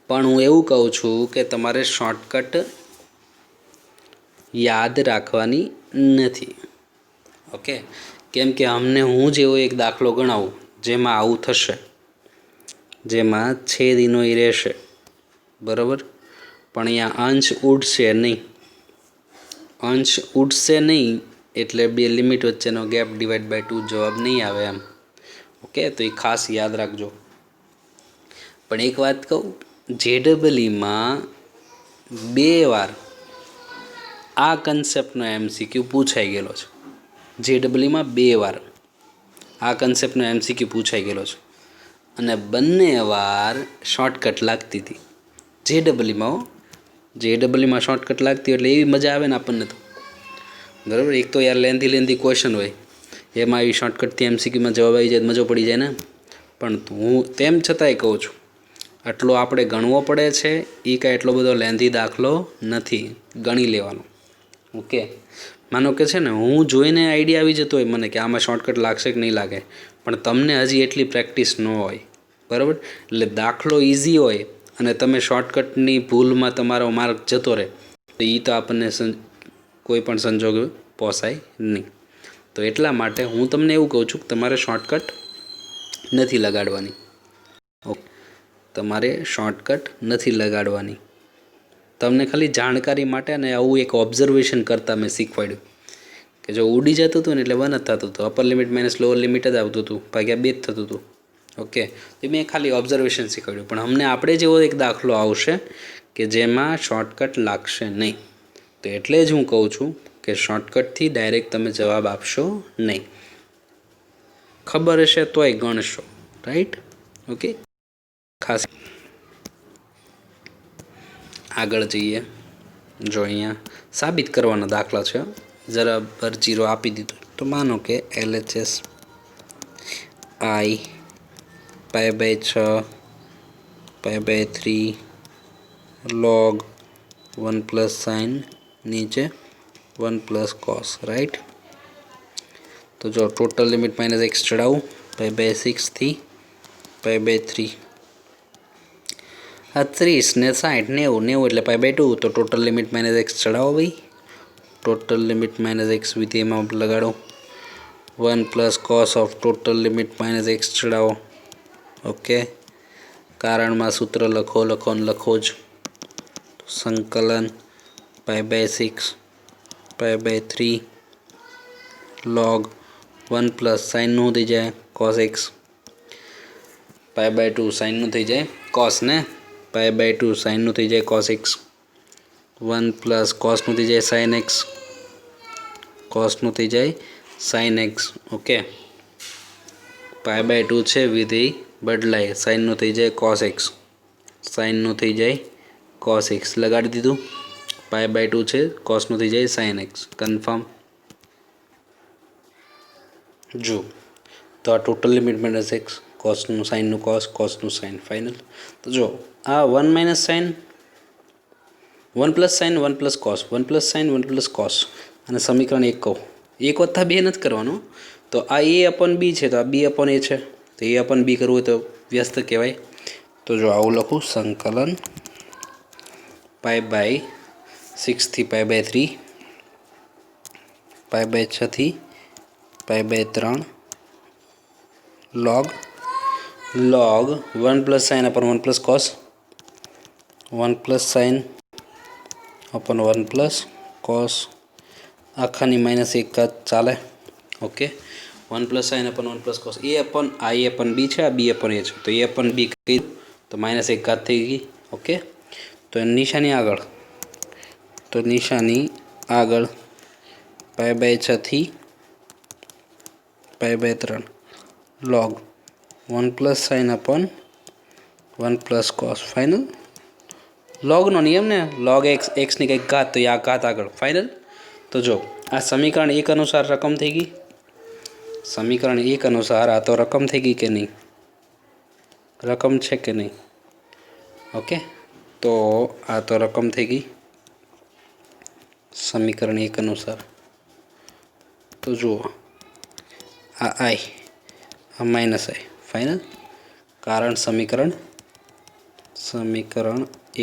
પણ હું એવું કહું છું કે તમારે શોર્ટકટ યાદ રાખવાની નથી। ઓકે, કેમ કે અમને હું જેવો એક દાખલો ગણાવું જેમાં આવું થશે, જેમાં છેદીનો ઈ રહેશે, બરાબર. પણ અહીંયા અંશ ઉડશે નહીં, અંશ ઉડશે નહીં એટલે બે લિમિટ વચ્ચેનો ગેપ ડિવાઈડ બાય 2 જવાબ નહીં આવે એમ. ઓકે, તો એ ખાસ યાદ રાખજો. પણ એક વાત કહું, JEEમાં 2 વાર આ કન્સેપ્ટનો MCQ પૂછાઈ ગયેલો છે. JEEમાં 2 વાર આ કન્સેપ્ટનો MCQ પૂછાઈ ગયેલો છે અને બંને વાર શોર્ટકટ લાગતી હતી. JEEમાં શોર્ટકટ લાગતી એટલે એવી મજા આવે ને આપણને તો, બરાબર. એક તો યાર લેન્ધી ક્વેશ્ચન હોય, એમાં આવી શોર્ટકટથી MCQમાં જવાબ આવી જાય, મજો પડી જાય ને. પણ હું તેમ છતાંય કહું છું, આટલો આપણે ગણવો પડે છે, એ કાંઈ એટલો બધો લેન્ધી દાખલો નથી, ગણી લેવાનો. ઓકે, માનો કે છે ને હું જોઈને આઈડિયા આવી જતો હોય મને કે આમાં શોર્ટકટ લાગશે કે નહીં લાગે, પણ તમને હજી એટલી પ્રેક્ટિસ ન હોય, બરાબર. એટલે દાખલો ઇઝી હોય અને તમે શોર્ટકટની ભૂલમાં તમારો માર્ક જતો રહે તો એ તો આપણને કોઈ પણ સંજોગ પોસાય નહીં. તો એટલા માટે હું તમને એવું કહું છું કે તમારે શોર્ટકટ નથી લગાડવાની. ઓકે, તમારે શોર્ટકટ નથી લગાડવાની. તમને ખાલી જાણકારી માટે અને આવું એક ઓબ્ઝર્વેશન કરતાં મેં શીખવાડ્યું કે જો ઉડી જતું હતું ને એટલે 1 જ થતું હતું, upper limit minus lower limit જ આવતું હતું, ભાગ્યા 2 જ થતું હતું. ઓકે, તો મેં ખાલી ઓબ્ઝર્વેશન શીખવાડ્યું. પણ અમને આપણે જેવો એક દાખલો આવશે કે જેમાં શોર્ટકટ લાગશે નહીં. તો એટલે જ હું કહું છું કે શોર્ટકટથી ડાયરેક્ટ તમે જવાબ આપશો નહીં. ખબર હશે તોય ગણશો, રાઈટ. ઓકે, ખાસ આગળ જઈએ. જો અહીંયા સાબિત કરવાના દાખલા છે. જરા પર 0 આપી દીધું તો માનો કે LHS I π/6 π/3 log 1 plus sign નીચે 1 પ્લસ કોસ, રાઈટ. તો જો ટોટલ લિમિટ માઇનસ x ચડાવું π/6 થી π/3. આ 30 ને 60 90 એટલે π/2. તો ટોટલ લિમિટ માઇનસ x ચડાવો ભાઈ, ટોટલ લિમિટ માઇનસ x વિધેયમાં લગાડો. 1 plus cos of total limit minus x ચડાવો. ઓકે, કારણમાં સૂત્ર લખો ને લખો જ. સંકલન π/6 π/3 log 1 પ્લસ સાઇનનું થઈ જાય cos x, π/2 સાઇનનું થઈ જાય cos ને, π/2 સાઇનનું થઈ જાય cos x, 1 પ્લસ કોસનું થઈ જાય sin x, કોસનું થઈ જાય sin x. ઓકે, π/2 છે વિધેય બદલાય, સાઇનનું થઈ જાય cos x, સાઇનનું થઈ જાય cos x લગાડી દીધું. π/2 છે, કોસનું થઈ જાય sin x. કન્ફર્મ. જો તો આ ટોટલ લિમિટ માઇનસ x, કોસનું સાઇનનું કોસ, કોસનું સાઇન, ફાઇનલ. તો જો આ 1 minus sine 1 plus sine 1 plus cos 1 plus sine 1 plus cos, અને સમીકરણ 1 કહું, 1+2 નથી કરવાનું. તો આ a/b છે તો આ b/a છે, તો a/b કરવું હોય તો વ્યસ્ત કહેવાય. તો જો આવું લખું, સંકલન π/6 થી π/3 π/6 થી π/3 log 1 plus sine upon 1 plus cos, 1 plus sine upon 1 plus cos, આખાની -1 ચાલે. Okay, 1 plus sine upon 1 plus cos, a/b છે, આ b/a છે, તો a/b કહી તો -1 થઈ ગઈ. ઓકે, તો નિશાની આગળ, π/6 થી π/3 log 1 plus sine upon 1 plus cos, final. લોગનો નિયમ ને, log xની કંઈક ઘાત તો આ ઘાત આગળ, ફાઇનલ. તો જો આ સમીકરણ 1 અનુસાર રકમ થઈ ગઈ, સમીકરણ 1 અનુસાર આ તો રકમ થઈ ગઈ કે નહીં, રકમ છે કે નહીં. ઓકે, તો આ તો રકમ થઈ ગઈ સમીકરણ 1 અનુસાર. તો જુઓ આ i, આ -i, ફાઇનલ. કારણ સમીકરણ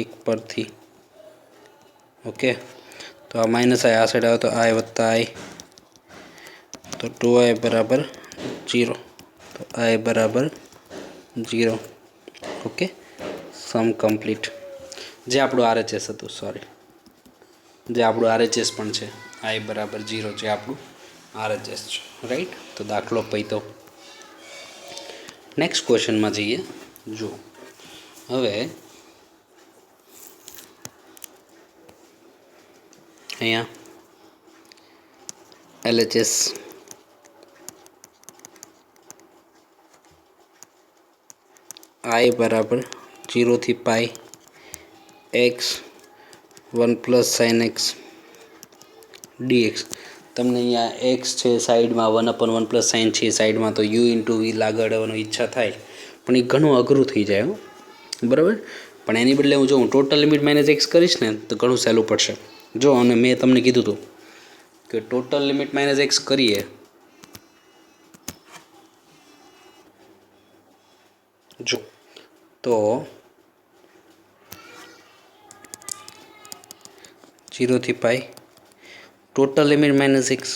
1 પરથી. ઓકે, તો આ -i આ સાઈડ આવે તો i વત્તા i, તો 2i બરાબર 0. તો आई बराबर 0. ओके, सम कम्प्लीट. जे આપણું RHS હતું, સોરી, જે આપણું RHS પણ છે, I બરાબર 0 જે આપણું RHS છે, રાઈટ. તો દાખલો પૈતો. નેક્સ્ટ ક્વેશ્ચનમાં જઈએ. જો હવે અહીંયા LHS I बराबर 0 થી pi x 1 plus sine x dx. તમને અહીંયા એક્સ છે સાઈડમાં, 1/1 પ્લસ સાઇન છે સાઈડમાં, તો યુ ઇન્ટુ વી લાગાડવાની ઈચ્છા થાય, પણ એ ઘણું અઘરું થઈ જાય, બરાબર. પણ એની બદલે હું જો હું ટોટલ લિમિટ માઇનસ એક્સ કરીશ ને તો ઘણું સહેલું પડશે. જો, અને મેં તમને કીધું હતું કે ટોટલ લિમિટ માઇનસ એક્સ કરીએ જો તો 0 થી pi total limit minus x,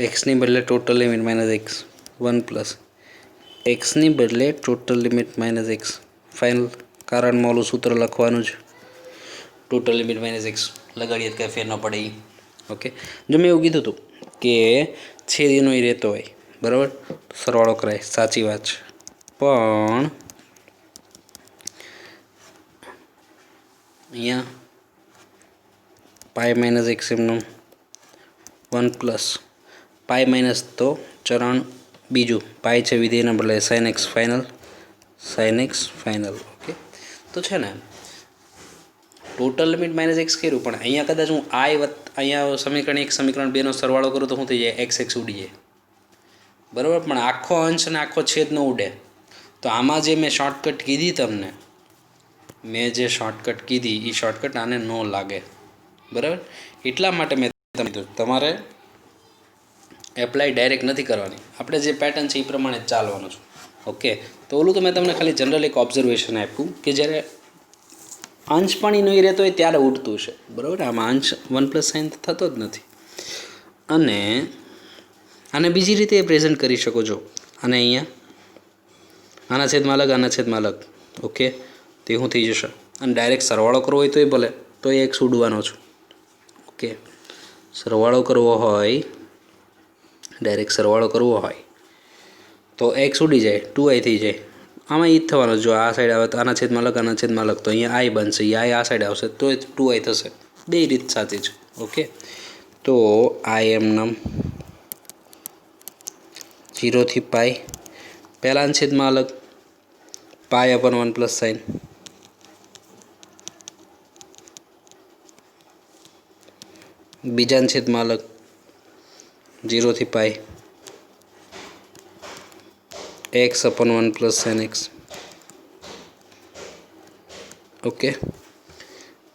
એક્સની બદલે total limit minus x 1 plus એક્સની બદલે total limit minus x final. કારણમાં ઓલું સૂત્ર લખવાનું છે, ટોટલ લિમિટ માઇનસ એક્સ લગાડીએ તો કંઈ ફેર ન પડે એ. ઓકે, જો મેં એવું કીધું હતું કે છેદીનો એ રહેતો હોય, બરાબર, સરવાળો કરાય, સાચી વાત છે. પણ અહીંયા પાઈ માઇનસ એક્સ એમનું 1 પ્લસ પાઈ માઇનસ તો ચરણ બીજું, પાઈ છે વિધેયના બદલે sine x final, sine x final. Okay, તો છે ને ટોટલ લિમિટ માઇનસ એક્સ કર્યું, પણ અહીંયા કદાચ હું અહીંયા સમીકરણ 1 સમીકરણ 2નો સરવાળો કરું તો શું થઈ જાય, એક્સ એક્સ ઉડી જાય, બરાબર. પણ આખો અંશ અને આખો છેદ ન ઉડે. તો આમાં જે મેં શોર્ટકટ કીધી તમને, મેં જે શોર્ટકટ કીધી એ શોર્ટકટ આને ન લાગે, બરાબર. એટલા માટે મેં તમને કીધું તમારે એપ્લાય ડાયરેક્ટ નથી કરવાની, આપણે જે પેટર્ન છે એ પ્રમાણે જ ચાલવાનું છે. ઓકે, તો ઓલું તો મેં તમને ખાલી જનરલ એક ઓબ્ઝર્વેશન આપ્યું કે જ્યારે અંશ પણ નહીં રહેતો હોય ત્યારે ઉડતું છે, બરાબર. આમાં અંશ 1 પ્લસ સાઇન થતો જ નથી. અને આને બીજી રીતે પ્રેઝન્ટ કરી શકો છો, અને અહીંયા આના છેદમાં અલગ, આના છેદમાં અલગ. ઓકે, તે શું થઈ જશે, અને ડાયરેક્ટ સરવાળો કરવો હોય તોય ભલે, તો એ એક્સ ઉડવાનો છું. ઓકે, સરવાળો કરવો હોય, ડાયરેક્ટ સરવાળો કરવો હોય તો એક્સ ઉડી જાય, 2i થઈ જાય. આમાં એ જ થવાનું, જો આ સાઈડ આવે તો આના છેદમાં અલગ, આના છેદમાં અલગ, તો અહીંયા આઈ બનશે, આઈ આ સાઈડ આવશે તો 2i થશે. બે રીત સાચી છે. ઓકે, તો આઈ એમ નામ 0 થી પાઈ, પહેલાના છેદમાં અલગ, પાઈ અપન 1 પ્લસ સાઇન, બીજાના છેદમાં અલગ 0 થી pi x upon 1 plus sine x. Okay,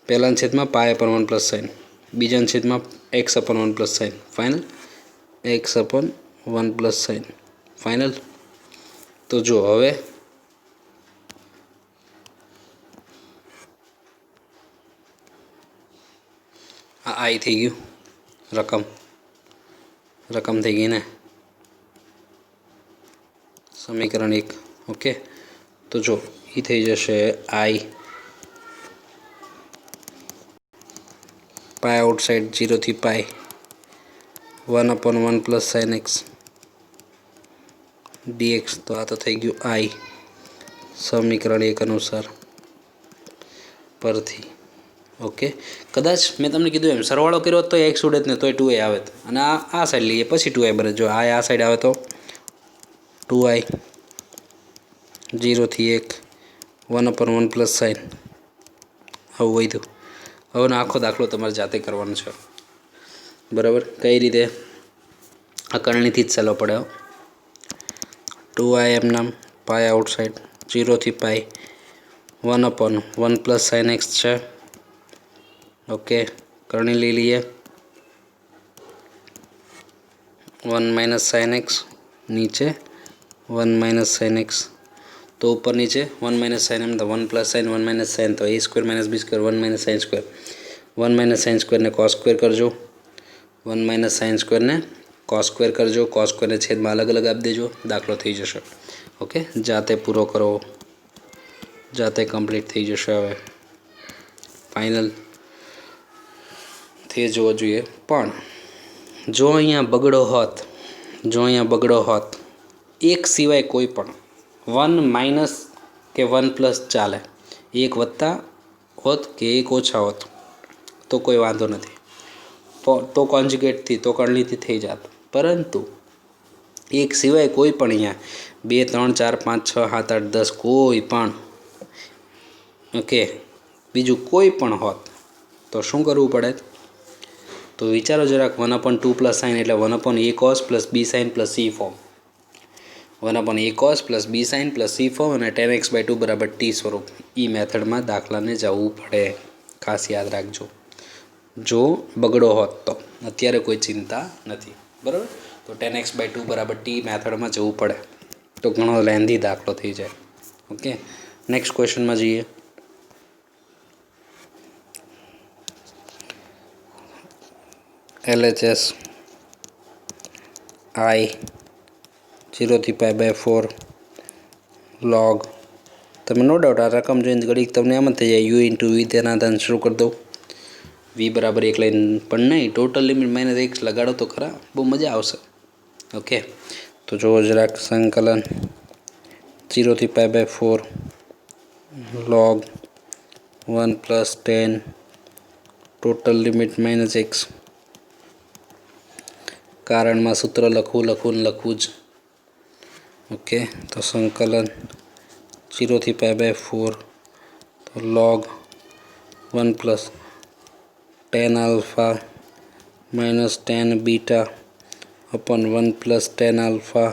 પહેલાના છેદમાં પાઈ અપન 1 પ્લસ સાઇન, બીજાના છેદમાં x upon 1 plus sine final, x upon 1 plus sine final. તો જો હવે આ આઈ થઈ ગયું, રકમ થઈ ગઈ ને, સમીકરણ 1. ઓકે, તો જો એ થઈ જશે આઈ પાઈ આઉટસાઇડ 0 થી પાઈ 1/1 પ્લસ સાઇન એક્સ dx. તો આ તો થઈ ગયું આઈ સમીકરણ 1 અનુસાર પરથી. ઓકે, કદાચ મેં તમને કીધું એમ સરવાળો કર્યો તો એક્સ ઉડે ને તોય 2i આવે, અને આ સાઈડ લઈએ પછી 2i બને. જો આ સાઈડ આવે તો 2i 0 થી 1 1/1 પ્લસ સાઇન આવું વધ્યું. હવેનો આખો દાખલો તમારે જાતે કરવાનો છે, બરાબર. કઈ રીતે, આ કરણીથી જ સહેલો પડે. 2i એમ નામ પાઈ આઉટસાઇડ 0 થી પાઈ 1/1 પ્લસ સાઇન એક્સ છે. ઓકે, કરણી લઈ લઈએ, 1 માઇનસ સાઇન એક્સ, નીચે 1 માઇનસ સાઇન એક્સ, તો ઉપર નીચે 1 માઇનસ સાઇન એમ, તો 1 પ્લસ સાઇન 1 માઇનસ સાઇન, તો a square minus b square 1 minus sine square, 1 minus sine સ્ક્વેરને કોસ સ્ક્વેર કરજો, 1 માઇનસ સાઇન સ્ક્વેરને cos સ્ક્વેર કરજો, cos સ્ક્વેરને છેદમાં અલગ અલગ આપી દેજો, દાખલો થઈ જશે. ઓકે, જાતે પૂરો કરો, જાતે કમ્પ્લીટ થઈ જશે. હવે ફાઇનલ થઈ જવો જોઈએ. પણ જો અહીંયા બગડો હોત એક સિવાય કોઈ પણ 1 માઇનસ કે 1 પ્લસ ચાલે, 1 વત્તા હોત કે 1 ઓછા હોત તો કોઈ વાંધો નથી, તો કોન્જ્યુગેટથી તો કરણીથી થઈ જાત. પરંતુ એક સિવાય કોઈ પણ અહીંયા 2 3 4 5 6 7 8 10 કોઈ પણ, ઓકે, બીજું કોઈ પણ હોત તો શું કરવું પડે? તો વિચારો જરાક. 1/2 પ્લસ સાઇન એટલે 1/a cos plus b sine plus c form, 1/a cos plus b sine plus c form અને tan x/2 બરાબર t સ્વરૂપ. એ મેથડમાં દાખલાને જવું પડે, ખાસ યાદ રાખજો. જો બગડો હોત તો, અત્યારે કોઈ ચિંતા નથી, બરાબર. તો tan x/2 બરાબર t મેથડમાં જવું પડે તો ઘણો લેન્ધી દાખલો થઈ જાય. ઓકે, નેક્સ્ટ ક્વેશ્ચનમાં જઈએ. LHS I 0 થી π/4 log, તમે નો ડાઉટ આ રકમ જોઈને ઘડીક તમને એમ જ થઈ જાય u ઇન્ટુ વી, તેના આધારે શરૂ કરી દઉં. વી બરાબર એક લાઈન પણ નહીં, ટોટલ લિમિટ માઇનસ x લગાડો તો ખરા, બહુ મજા આવશે. ઓકે, તો જુઓ જરાક. સંકલન 0 થી π/4 log 1 plus 10 total limit minus x. કારણમાં સૂત્ર લખવું જ. ઓકે, તો સંકલન 0 થી π/4 તો log 1 plus 10 alpha minus 10 beta upon 1 plus 10 alpha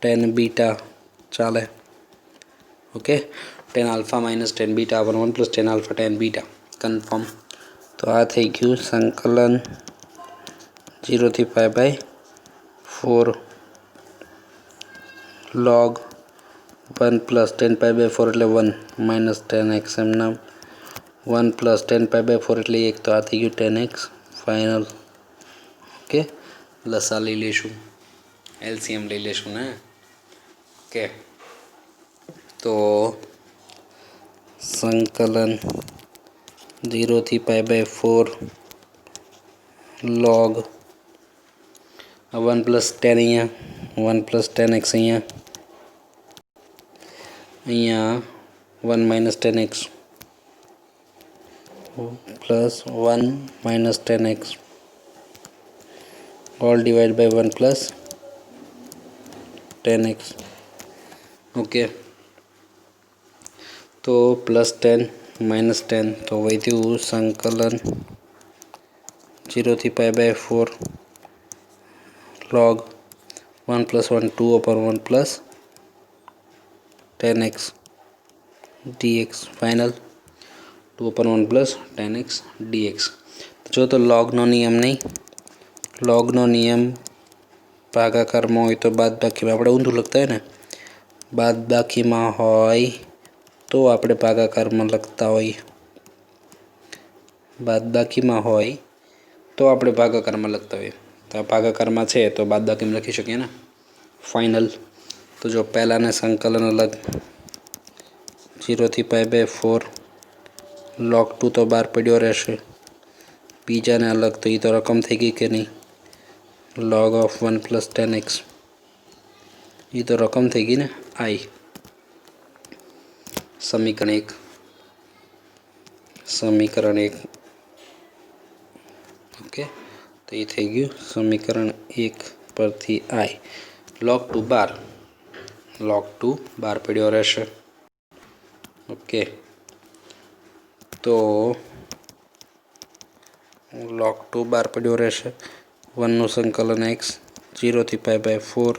10 beta ચાલે. Okay, 10 alpha minus 10 beta upon 1 plus 10 alpha 10 beta confirm. તો આ થઈ ગયું સંકલન 0 થી π/4 log 1 પ્લસ 10 π/4 એટલે 1 માઇનસ 10x એમના 1 પ્લસ 10 π/4 એટલે 1, તો આ થઈ ગયું 10x ફાઇનલ. ઓકે, લસા લઈ લઈશું, LCM લઈ લઈશું ને. ઓકે, તો સંકલન 0 થી π/4 log 1 પ્લસ 10 અહીંયા 1 પ્લસ 10x અહીંયા 1 minus 10x plus 1 minus 10x all divided by 1 plus 10x. Okay, તો પ્લસ 10 માઇનસ 10 તો વધ્યું સંકલન 0 થી π/4 log 1 plus 1 2 upon 1 plus 10x dx final 2 upon 1 plus 10x dx. જો તો લોગનો નિયમ નહીં, લોગનો નિયમ ભાગાકારમાં હોય તો બાદબાકીમાં, આપણે ઊંધું લખતા હોય ને, બાદબાકીમાં હોય તો આપણે ભાગાકારમાં લખતા હોઈએ, બાદબાકીમાં હોય તો આપણે ભાગાકારમાં લખતા હોઈએ. તો આ ભાગાકારમાં છે તો બાદબાકીમાં લખી શકીએ ને. ફાઇનલ. તો જો પહેલાંને સંકલન અલગ 0 થી π/4 log 2 તો બહાર પડ્યો રહેશે, બીજાને અલગ તો એ તો રકમ થઈ ગઈ કે નહીં, log of 1 plus 10x એ તો રકમ થઈ ગઈ ને. I સમીકરણ 1 ઓકે, તો એ થઈ ગયું સમીકરણ 1 પરથી I log 2 બહાર પડ્યો રહેશે. ઓકે, તો log 2 બહાર પડ્યો રહેશે, 1નું સંકલન x 0 થી π/4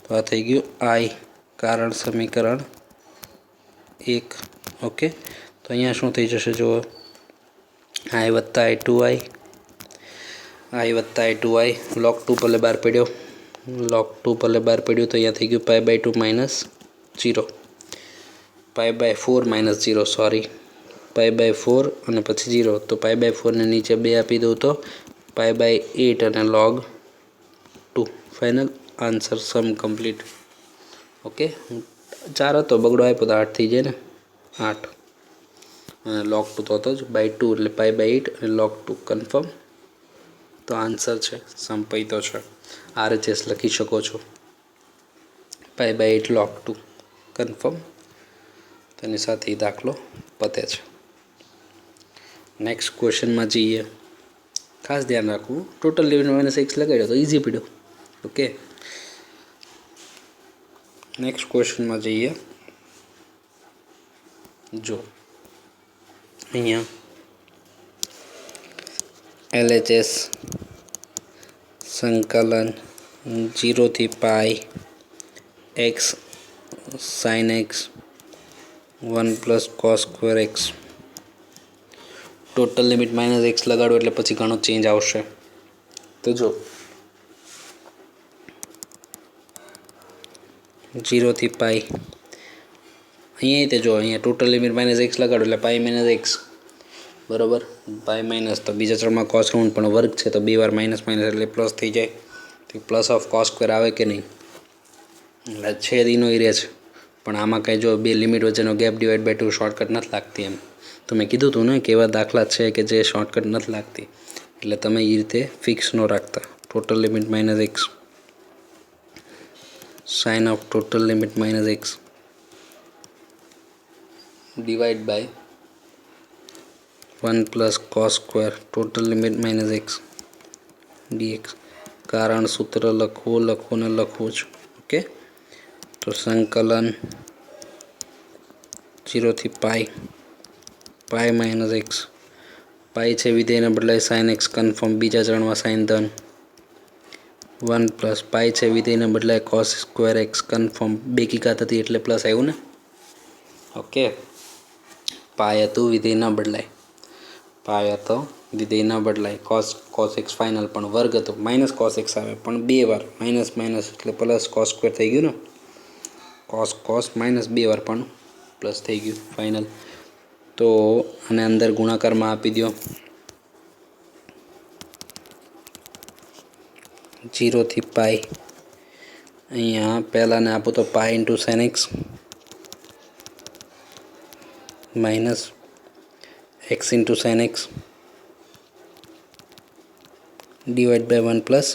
તો આ થઈ ગયું I કારણ સમીકરણ 1. ઓકે, તો અહીંયા શું થઈ જશે જુઓ, I વત્તા I2i log 2 ભલે બહાર પડ્યો, log 2 ભલે બહાર પડ્યું તો અહીંયા થઈ ગયું π/2 માઇનસ 0 π/4 માઇનસ 0 સોરી π/4 અને પછી 0, તો π/4 ને નીચે 2 આપી દઉં તો π/8 અને log final answer sum complete. Okay 4 હતો બગડો આપ્યો તો 8 થઈ જાય ને 8 અને log 2 તો હતો જ બાય 2 એટલે પાઈ બાય 8 અને log 2 કન્ફર્મ। તો આન્સર છે સંપય તો છે RHS લખી શકો છો પાઈ બાય 8 log 2 કન્ફર્મ। તેની સાથે દાખલો પતે છે। નેક્સ્ટ ક્વેશ્ચનમાં જઈએ। ખાસ ધ્યાન રાખવું ટોટલ લિમિટ -x લગાડ્યો તો ઇઝી પડ્યો। ઓકે નેક્સ્ટ ક્વેશ્ચનમાં જઈએ। જો અહીંયા LHS સંકલન 0 થી pi x sin x 1 plus cos square x total limit -x લગાડો એટલે પછી ઘણો ચેન્જ આવશે। તો જો 0 થી પાઈ અહીંયા તે જો અહીંયા ટોટલ લિમિટ -x લગાડો એટલે પાઈ -x બરાબર પાઈ માઇનસ તો બીજા ચલમાં cos રાઉન્ડ પણ વર્ગ છે તો બે વાર માઇનસ માઇનસ એટલે પ્લસ થઈ જાય તો પ્લસ ઓફ cos સ્ક્વેર આવે કે નહીં એટલે છેદ ઈનો ઈ રહે છે પણ આમાં કાંઈ જો બે લિમિટ વચ્ચેનો ગેપ ડિવાઈડ બાય 2 શોર્ટકટ નથી લાગતી એમ તો મેં કીધું હતું ને કે એવા દાખલા છે કે જે શોર્ટકટ નથી લાગતી એટલે તમે એ રીતે ફિક્સ ન રાખતા। Total limit -x sine of total limit -x divide by 1 plus cos square total limit -x dx કારણ સૂત્ર લખવું ને લખવું જ। ઓકે તો સંકલન 0 થી પાઈ -x પાઈ છે વિધેયને બદલાય sin x કન્ફર્મ બીજા ચરણમાં sin ધન 1 પ્લસ પાઈ છે વિધેયને બદલાય cos સ્ક્વેર x કન્ફર્મ બેકી ઘાત હતી એટલે પ્લસ આવ્યું ને। ઓકે પાઈ હતું વિધેય ન બદલાય પાઈ હતો વિધેય ન બદલાય cos x ફાઇનલ પણ વર્ગ હતો માઇનસ cos x આવે પણ બે વાર માઇનસ માઇનસ એટલે પ્લસ cos સ્ક્વેર થઈ ગયું ને cos માઇનસ બે વાર પણ પ્લસ થઈ ગયું ફાઇનલ। તો આને અંદર ગુણાકારમાં આપી દો 0 થી પાઈ અહીંયા પહેલાંને આપો તો pi into sin x minus x into sin x divide by 1 plus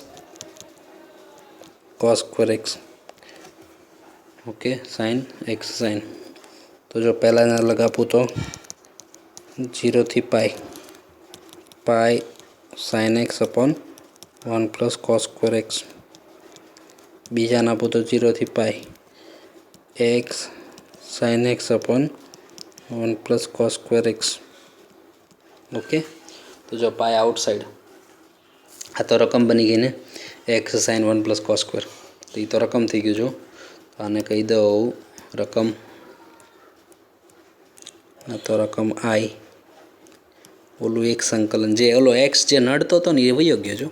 cos square x okay sin x sin તો જો પહેલાંને અલગ આપું તો 0 થી પાઈ sin x upon 1 plus cos square x બીજાને આપું તો 0 થી pi x sin x upon 1 plus cos square x okay તો જો પાઈ આઉટસાઇડ આ તો રકમ બની ગઈ ને x sin 1 plus cos square તો એ તો રકમ થઈ ગયું જો આને કહી દઉં રકમ આ તો રકમ i ઓલું એક સંકલન જે ઓલો x જે નડતો હતો ને એ વયો ગયો જો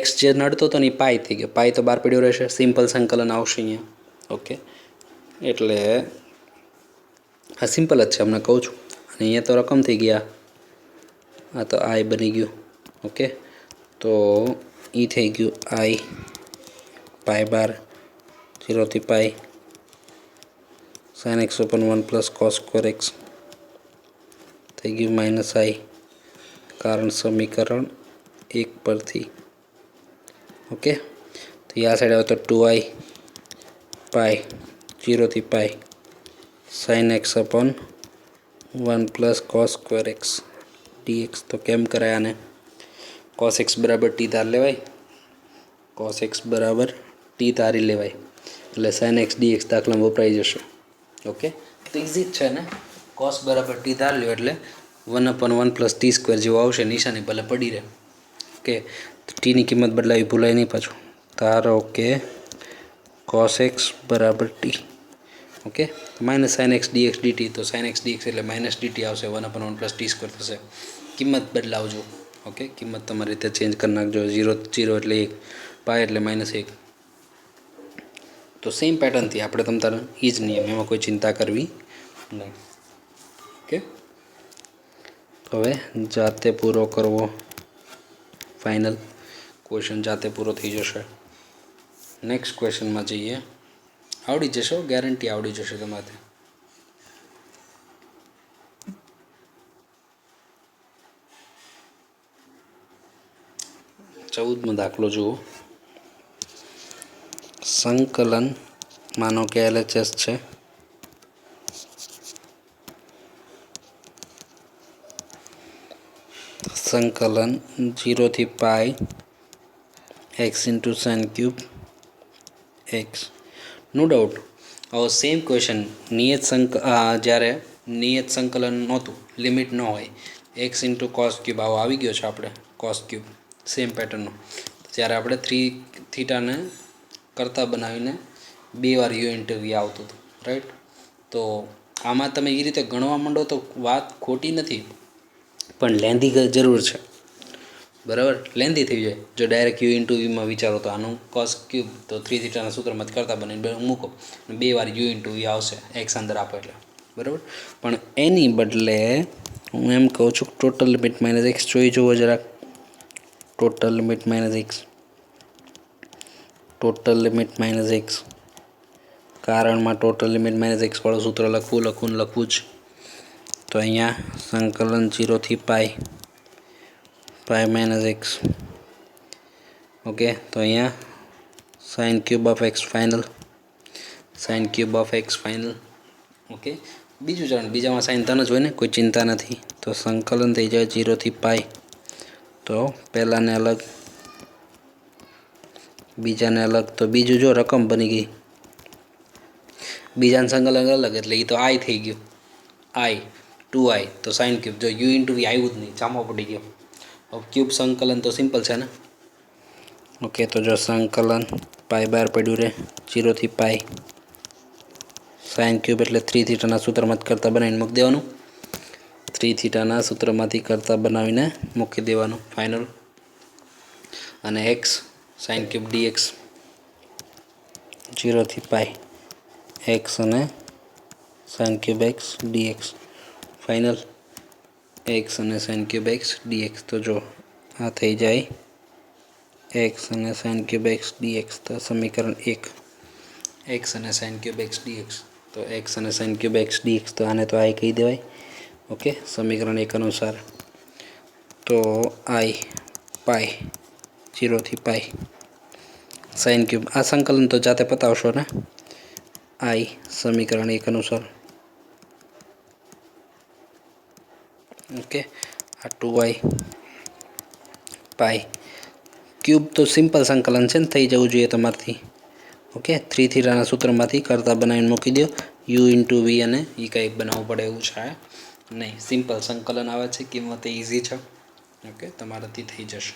x જે નડતો હતો ને એ પાઈ થઈ ગયો પાઈ તો બહાર પડ્યો રહેશે સિમ્પલ સંકલન આવશે અહીંયા ઓકે એટલે આ સિમ્પલ જ છે હમણાં કહું છું અને અહીંયા તો રકમ થઈ ગયા આ તો i બની ગયું ઓકે તો એ થઈ ગયું i પાઈ બાર 0 થી પાઈ sin x upon 1 plus cos square x થઈ ગયું માઇનસ i કારણ સમીકરણ 1 પરથી ઓકે તો આ સાઈડ આવે તો 2i પાઈ 0 થી પાઈ sin x upon 1 plus cos square x dx તો કેમ કરાય આને cos x બરાબર t ધાર લેવાય cos x બરાબર t ધારી લેવાય એટલે sin x dx દાખલામાં વપરાઈ જશે ઓકે તો ઇઝી જ છે ને cos બરાબર t ધાર લ્યો એટલે 1/1 પ્લસ t સ્ક્વેર જેવું આવશે નિશાની ભલે પડી રહે ઓકે તો t ની કિંમત બદલાવી ભૂલાય નહીં પાછું ધારો કે cos x બરાબર t okay minus sin x dx dt તો sin x dx એટલે માઇનસ dt આવશે 1/1 પ્લસ t સ્ક્વેર થશે કિંમત બદલાવજો ઓકે કિંમત તમારી રીતે ચેન્જ કરી નાખજો 0 એટલે 1 પાઈ એટલે -1 તો સેમ પેટર્નથી આપણે તમ તારે એ જ નિયમ એમાં કોઈ ચિંતા કરવી નહીં ઓકે હવે જાતે પૂરો કરવો ફાઇનલ ક્વેશ્ચન જાતે પૂરો થઈ જશે નેક્સ્ટ ક્વેશ્ચનમાં જઈએ. આવડી જશો, ગેરંટી આવડી જશે તમારે. 14મો દાખલો જુઓ. સંકલન માનો કે LHS છે. સંકલન 0 થી pi x into sine cube x. No doubt હવે સેમ ક્વેશ્ચન જ્યારે નિયત સંકલન નહોતું, લિમિટ ન હોય, એક્સ ઇન્ટુ કોસ ક્યુબ આવો આવી ગયો છે આપણે કોસ ક્યુબ સેમ પેટર્નનો. જ્યારે આપણે થીટાને કરતા બનાવીને 2 વાર યુ ઇન્ટુ વી આવતું હતું, રાઈટ. તો આમાં તમે એ રીતે ગણવા માંડો તો વાત ખોટી નથી, પણ લેન્ધી જરૂર છે, બરાબર. લેન્ધી થઈ જાય જો ડાયરેક્ટ યુ ઇન્ટુ વીમાં વિચારો તો. આનું કોસ ક્યુબ તો 3 થીટાના સૂત્રમાં કરતા બને મૂકો, 2 વાર યુ ઇન્ટુ વી આવશે એક્સ અંદર આપો એટલે, બરાબર. પણ એની બદલે હું એમ કહું છું ટોટલ લિમિટ માઇનસ એક્સ જોઈ જુઓ જરાક. Total limit minus x, total limit minus x. કારણમાં ટોટલ લિમિટ માઇનસ એક્સ વાળું સૂત્ર લખવું જ. તો અહીંયા સંકલન 0 થી પાઈ માઇનસ એક્સ. ઓકે, તો અહીંયા sign cube of x final, sign cube of x final. Okay, બીજું ચરણ, બીજામાં સાઇન તન જ હોય ને, કોઈ ચિંતા નથી. તો સંકલન થઈ જાય 0 થી પાઈ. તો પહેલાંને અલગ, બીજાને અલગ. તો બીજું જો રકમ બની ગઈ, બીજાનું સંકલન અલગ એટલે એ તો આઈ થઈ ગયું, આઈ 2i. તો સાઇન ક્યુબ જો યુ ઇન્ટુ વી આવ્યું જ નહીં, ચામો પડી ગયો. હવે ક્યુબ સંકલન તો સિમ્પલ છે ને. ઓકે, તો જો સંકલન પાઈ બહાર પડ્યું રહે 0 થી પાઈ. સાઇન ક્યુબ એટલે 3 થીટાના સૂત્રમાં જ કરતા બનાવીને મૂકી દેવાનું. 3 થીટાના સૂત્રમાંથી કરતા બનાવીને મૂકી દેવાનું ફાઇનલ. અને એક્સ સાઇન ક્યુબ ડીએક્સ 0 થી પાઈ એક્સ અને sine cube x dx final. X અને સાઇન ક્યુબ એક્સ ડીએક્સ. તો જો આ થઈ જાય એક્સ અને સાઇન ક્યુબ એક્સ ડીએક્સ. તો સમીકરણ 1 એક્સ અને સાઇન ક્યુબ એક્સ ડીએક્સ. તો એક્સ અને સાઇન ક્યુબ એક્સ ડીએક્સ, તો આને તો આઈ કહી દેવાય. ઓકે, સમીકરણ 1 અનુસાર. તો આઈ પાઈ 0 થી પાઈ સાઇન ક્યુબ. આ સંકલન તો જાતે પતાવશો ને. આઈ સમીકરણ 1 અનુસાર. ઓકે, આ 2i પાઈ ક્યુબ તો સિમ્પલ સંકલન છે ને, થઈ જવું જોઈએ તમારથી. ઓકે, 3 થીટાના સૂત્રમાંથી કરતા બનાવીને મૂકી દો. યુ ઇન્ટુ વી અને એ કંઈ બનાવવું પડે એવું છે નહીં, સિમ્પલ સંકલન આવે છે, કિંમત ઇઝી છે. ઓકે, તમારાથી થઈ જશે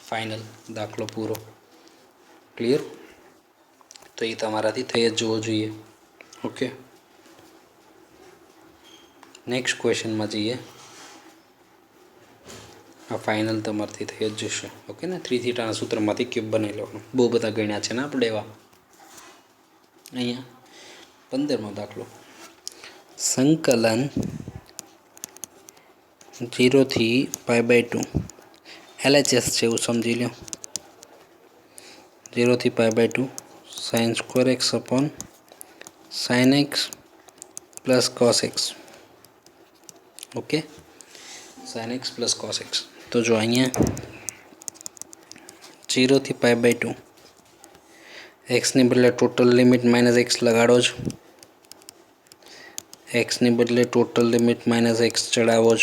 ફાઇનલ. દાખલો પૂરો, ક્લિયર. તો એ તમારાથી થઈ જ જવો જોઈએ. ઓકે, નેક્સ્ટ ક્વેશ્ચનમાં જઈએ. આ ફાઇનલ તમારાથી થઈ જ જશે. ઓકે ને, 3 થીટાના સૂત્રમાંથી ક્યુબ બનાવી લેવાનું. બહુ બધા ગણ્યા છે ને આપણે એવા. અહીંયા 15મો દાખલો. સંકલન 0 થી π/2 LHS છે એવું સમજી લો. 0 થી π/2 sine square x upon sine x plus cos x. Okay, sine x plus cos x. તો જો અહીંયા 0 થી π/2 એક્સની બદલે ટોટલ લિમિટ માઇનસ એક્સ લગાડો જ. એક્સની બદલે ટોટલ લિમિટ માઇનસ એક્સ ચડાવો જ.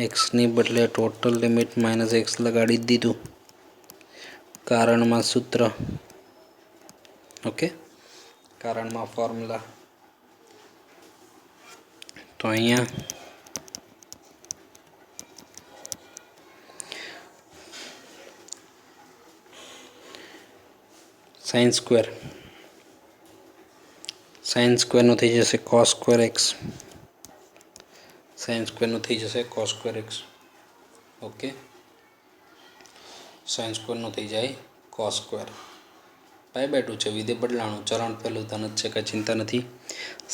એક્સની બદલે ટોટલ લિમિટ માઇનસ એક્સ લગાડી દીધું. કારણમાં સૂત્ર. ઓકે, કારણમાં ફોર્મ્યુલા. તો અહીંયા સાઇન સ્ક્વેરનું થઈ જશે કોસ સ્ક્વેર એક્સ. સાઇન સ્ક્વેરનું થઈ જશે cos square x. Okay, sine સ્ક્વેરનું થઈ જાય કોસ સ્ક્વેર. π/2 છે, વિધેય બદલાણું, ચરણ પહેલું ધન જ છે, કાંઈ ચિંતા નથી.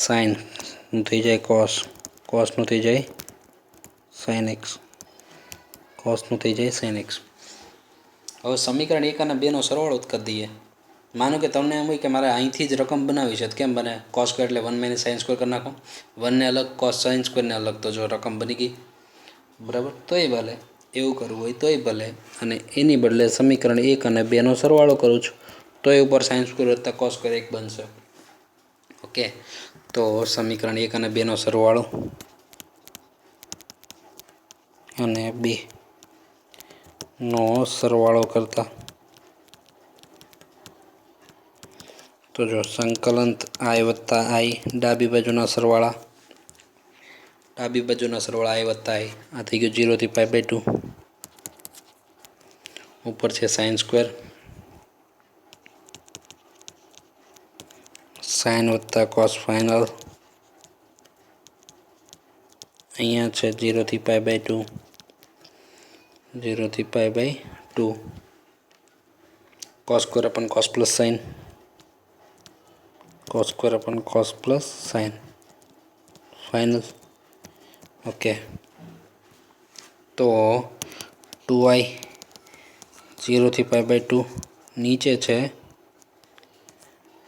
સાઇનનું થઈ જાય કોસ, કોસનું થઈ જાય સાઇન એક્સ, કોસનું થઈ જાય સાઇન એક્સ. હવે સમીકરણ 1 અને 2નો સરવાળો જ કરી દઈએ. માનો કે તમને એમ હોય કે મારે અહીંથી જ રકમ બનાવી છે, તો કેમ બને? cos સ્ક્વેર એટલે 1 - sin સ્ક્વેર કરી નાખો. 1 ને અલગ, cos sin સ્ક્વેરને અલગ, તો જો રકમ બની ગઈ. બરાબર? તોય ભલે એવું કરવું હોય તોય ભલે. અને એની બદલે સમીકરણ 1 અને 2નો સરવાળો કરું છું, તો એ ઉપર sin સ્ક્વેર વત્તા cos સ્ક્વેર 1 બનશે. ઓકે, તો સમીકરણ 1 અને 2નો સરવાળો અને 2નો સરવાળો કરતા તો જો સંકલન I વત્તા I, ડાબી બાજુના સરવાળા, ડાબી બાજુના સરવાળા I વત્તા I, આ થઈ ગયું 0 થી π/2. ઉપર છે sin સ્ક્વેર, sin વત્તા cos ફાઇનલ, અહીંયા છે 0 થી π/2, 0 થી π/2, cos square upon cos plus sin, cos square upon cos plus sin final. Okay, તો 2i 0 થી π/2, નીચે છે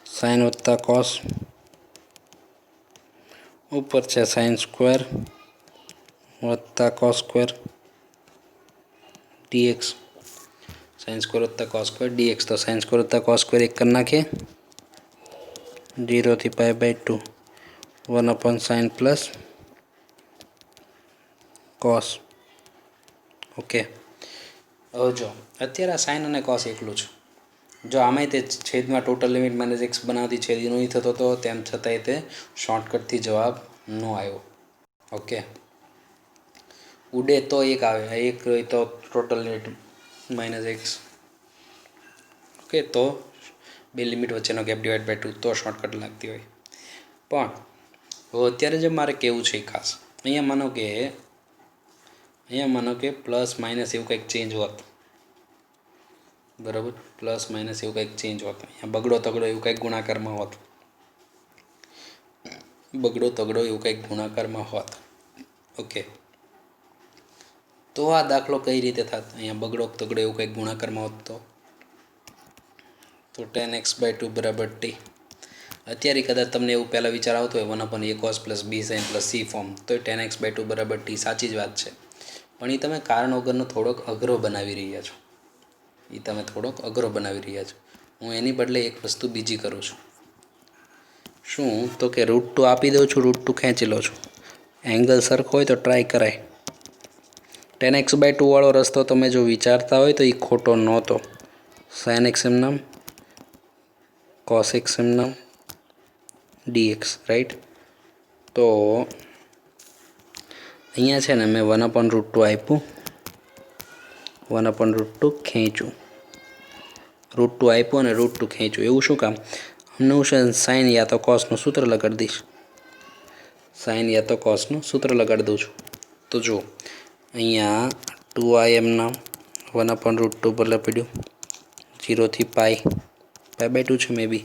sin વત્તા cos, ઉપર છે sin સ્ક્વેર વત્તા cos square dx, sin square વત્તા cos સ્ક્વેર dx. તો sin સ્ક્વેર વત્તા cos સ્ક્વેર 1 કરી નાખીએ, 0 થી π/2, 1 sin પ્લસ cos. ઓકે, હવે જો અત્યારે આ સાઇન અને કોસ એકલું છે. જો આમાંય તે છેદમાં ટોટલ લિમિટ માઇનસ એક્સ બનાવતી છેદ નહીં થતો હતો, તેમ છતાંય તે શોર્ટકટથી જવાબ ન આવ્યો. ઓકે, ઉડે તો એક આવે, એક હોય તો total limit minus x. Okay, તો બે લિમિટ વચ્ચેનો ગેપ /2 તો શોર્ટકટ લાગતી હોય. પણ હવે અત્યારે જે મારે કહેવું છે ખાસ, અહીંયા માનો કે પ્લસ માઇનસ એવું કંઈક ચેન્જ હોત. બરાબર, પ્લસ માઇનસ એવું કંઈક ચેન્જ હોત. અહીંયા બગડો તગડો એવું કંઈક ગુણાકારમાં હોત. બગડો તગડો એવું કંઈક ગુણાકારમાં હોત. ઓકે, તો આ દાખલો કઈ રીતે થાત? અહીંયા બગડો તગડો એવું કંઈક ગુણાકારમાં હોત તો 10x/2 બરાબર t. અત્યારે કદાચ તમને એવું પહેલાં વિચાર આવતો હોય 1/a cos plus b sin plus c form, તો 10x/2 બરાબર t સાચી જ વાત છે. પણ એ તમે કારણ વગરનો થોડોક અઘરો બનાવી રહ્યા છો. હું એની બદલે એક વસ્તુ બીજી કરું છું. શું? તો કે √2 આપી દઉં છું, √2 ખેંચી લઉં છું. એંગલ સરખો હોય તો ટ્રાય કરાય. 10x/2 વાળો રસ્તો તમે જો વિચારતા હોય તો એ ખોટો નહોતો. sin x એમ નામ, cos x એમ નામ, dx, રાઈટ? તો અહીંયા છે ને મેં 1/√2 આપ્યું, 1/√2 ખેંચ્યું, √2 આપ્યું અને √2 ખેંચ્યું. એવું શું કામ? અમને હું છે સાઇન યા તો કોસનું સૂત્ર લગાડી દઈશ. સાઇન યા તો કોસનું સૂત્ર લગાડી દઉં છું. તો જુઓ, અહીંયા 2i એમ નામ 1/√2 બદલે પડ્યું 0 થી π/2 છે, મે બી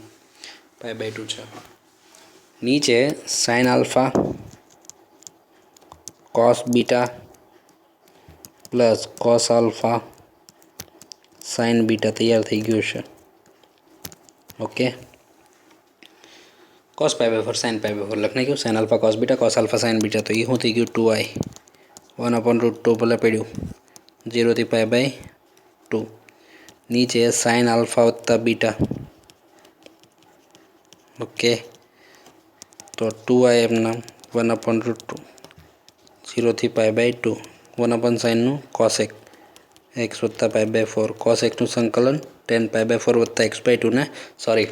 π/2 છે. નીચે sine alpha cos beta plus cos alpha sin beta તૈયાર થઈ ગયું છે. ઓકે, cos π/4 sin π/4 લખ નાખ્યું. sin alpha cos beta, cos alpha sin beta, તો એ શું થઈ ગયું? 2i 1/√2 ભલે પડ્યું 0 થી π/2. નીચે sin આલ્ફા વત્તા બીટા. ઓકે, તો 2i એમ નામ 1/√2 0 થી π/2, 1/sinનું cos x વત્તા π/4, cos xનું સંકલન 10π/4 વત્તા x/2 ને, સોરી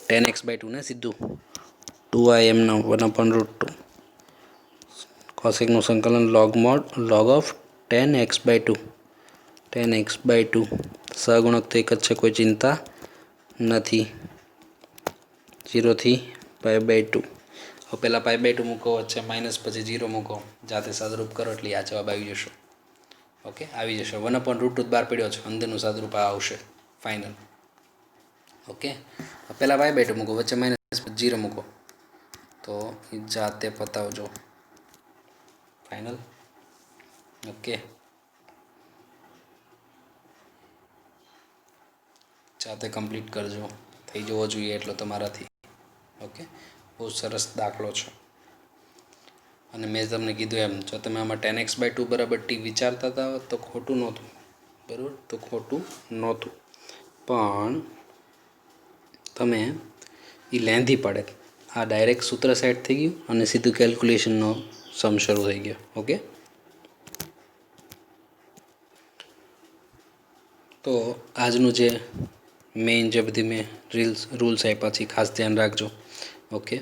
10x/2 ને સીધું 2i એમ નામ 1/√2 cos xનું સંકલન log of 10x/2, 10x/2. સહગુણક તો એક જ છે, કોઈ ચિંતા નથી. 0 થી π/2. હવે પહેલાં π/2 મૂકો, વચ્ચે માઇનસ, પછી 0 મૂકો, જાતે સાદરૂપ કરો એટલે આ જવાબ આવી જશે. ઓકે, આવી જશે. 1/√2 બહાર પડ્યો છે, અંદરનું સાદરૂપ આ આવશે ફાઇનલ. ઓકે, પહેલાં π/2 મૂકો, વચ્ચે માઇનસ, 0 મૂકો, તો જાતે પતાવજો ફાઇનલ. ઓકે, જાતે કમ્પ્લીટ કરજો, થઈ જવો જોઈએ એટલો તમારાથી. ઓકે, બહુ સરસ દાખલો છે. અને મેં તમને કીધું એમ, જો તમે આમાં 10x/2 બરાબર t વિચારતા હતા તો ખોટું નહોતું, બરાબર? તો ખોટું નહોતું, પણ તમે એ લેન્ધી પડે. આ ડાયરેક્ટ સૂત્ર સેટ થઈ ગયું અને સીધું કેલ્ક્યુલેશનનો સમ શરૂ થઈ ગયો. ઓકે, તો આજનું જે મેઇન જે બધી મેં રૂલ્સ આપ્યા છે ખાસ ધ્યાન રાખજો. ઓકે,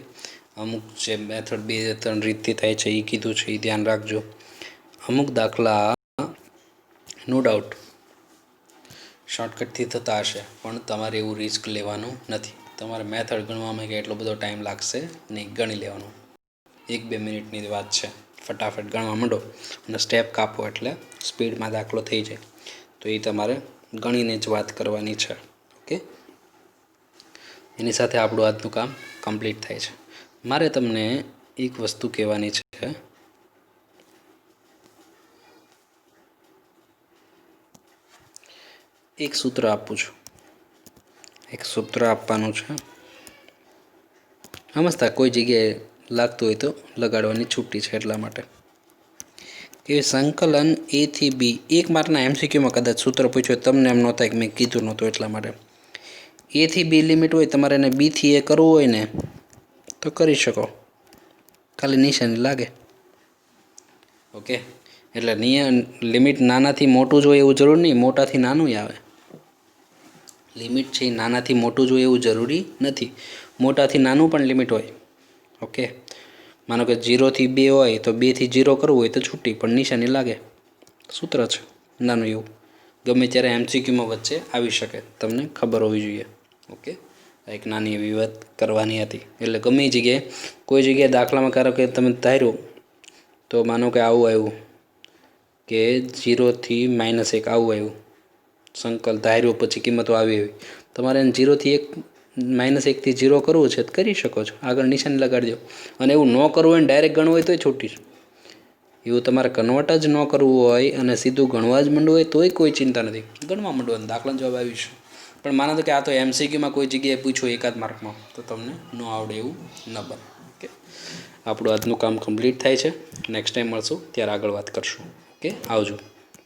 અમુક જે મેથડ 2-3 રીતથી થાય છે એ કીધું છે, એ ધ્યાન રાખજો. અમુક દાખલા નો ડાઉટ શોર્ટકટથી થતા હશે, પણ તમારે એવું રિસ્ક લેવાનું નથી. તમારે મેથડ ગણવામાં કે એટલો બધો ટાઈમ લાગશે નહીં, ગણી લેવાનું. 1-2 મિનિટની વાત છે, ફટાફટ ગણવા માંડો અને સ્ટેપ કાપો એટલે સ્પીડમાં દાખલો થઈ જાય. તો એ તમારે ગણીને જ વાત કરવાની છે. ઓકે, એની સાથે આપણું આજનું કામ કમ્પ્લીટ થાય છે. મારે તમને એક વસ્તુ કહેવાની છે. એક સૂત્ર આપું છું, એક સૂત્ર આપવાનું છે. સમજતા કોઈ જગ્યાએ લાગતું હોય તો લગાડવાની છૂટી છે, એટલા માટે કે સંકલન a થી b, 1 માર્કના MCQમાં કદાચ સૂત્ર પૂછ્યું તમને એમ ન થાય કે મેં કીધું નહોતું, એટલા માટે a થી b લિમિટ હોય, તમારે એને b થી a કરવું હોય ને તો કરી શકો, ખાલી નિશાની લાગે. ઓકે, એટલે લિમિટ નાનાથી મોટું જ હોય એવું જરૂર નહીં, મોટાથી નાનું આવે. લિમિટ છે એ નાનાથી મોટું જ હોય એવું જરૂરી નથી, મોટાથી નાનું પણ લિમિટ હોય. ઓકે, માનો કે 0 થી 2 હોય તો 2 થી 0 કરવું હોય તો છૂટી, પણ નિશાની લાગે. સૂત્ર છે નાનું એવું, ગમે ત્યારે MCQમાં વચ્ચે આવી શકે, તમને ખબર હોવી જોઈએ. ઓકે, એક નાની એવી વાત કરવાની હતી. એટલે ગમે એ જગ્યાએ કોઈ જગ્યાએ દાખલામાં કારો કે તમે ધાર્યું તો માનો કે આવું આવ્યું કે 0 થી -1 આવું આવ્યું, સંકલ ધાર્યું પછી કિંમતો આવી આવી, તમારે 0 થી 1 -1 થી 0 કરવું છે તો કરી શકો છો, આગળ નિશાની લગાડી દો. અને એવું ન કરવું હોય ને ડાયરેક્ટ ગણવું હોય તોય છૂટી છે. એવું તમારે કન્વર્ટ જ ન કરવું હોય અને સીધું ગણવા જ માંડવું હોય તોય કોઈ ચિંતા નથી, ગણવા માંડવાનું, દાખલાનો જવાબ આવી છે. પણ માનો તો કે આ તો MCQમાં કોઈ જગ્યાએ પૂછ્યું એકાદ માર્કમાં, તો તમને ન આવડે એવું ન બને. ઓકે, આપણું આજનું કામ કમ્પ્લીટ થાય છે. નેક્સ્ટ ટાઈમ મળશું ત્યારે આગળ વાત કરશું. ઓકે, આવજો.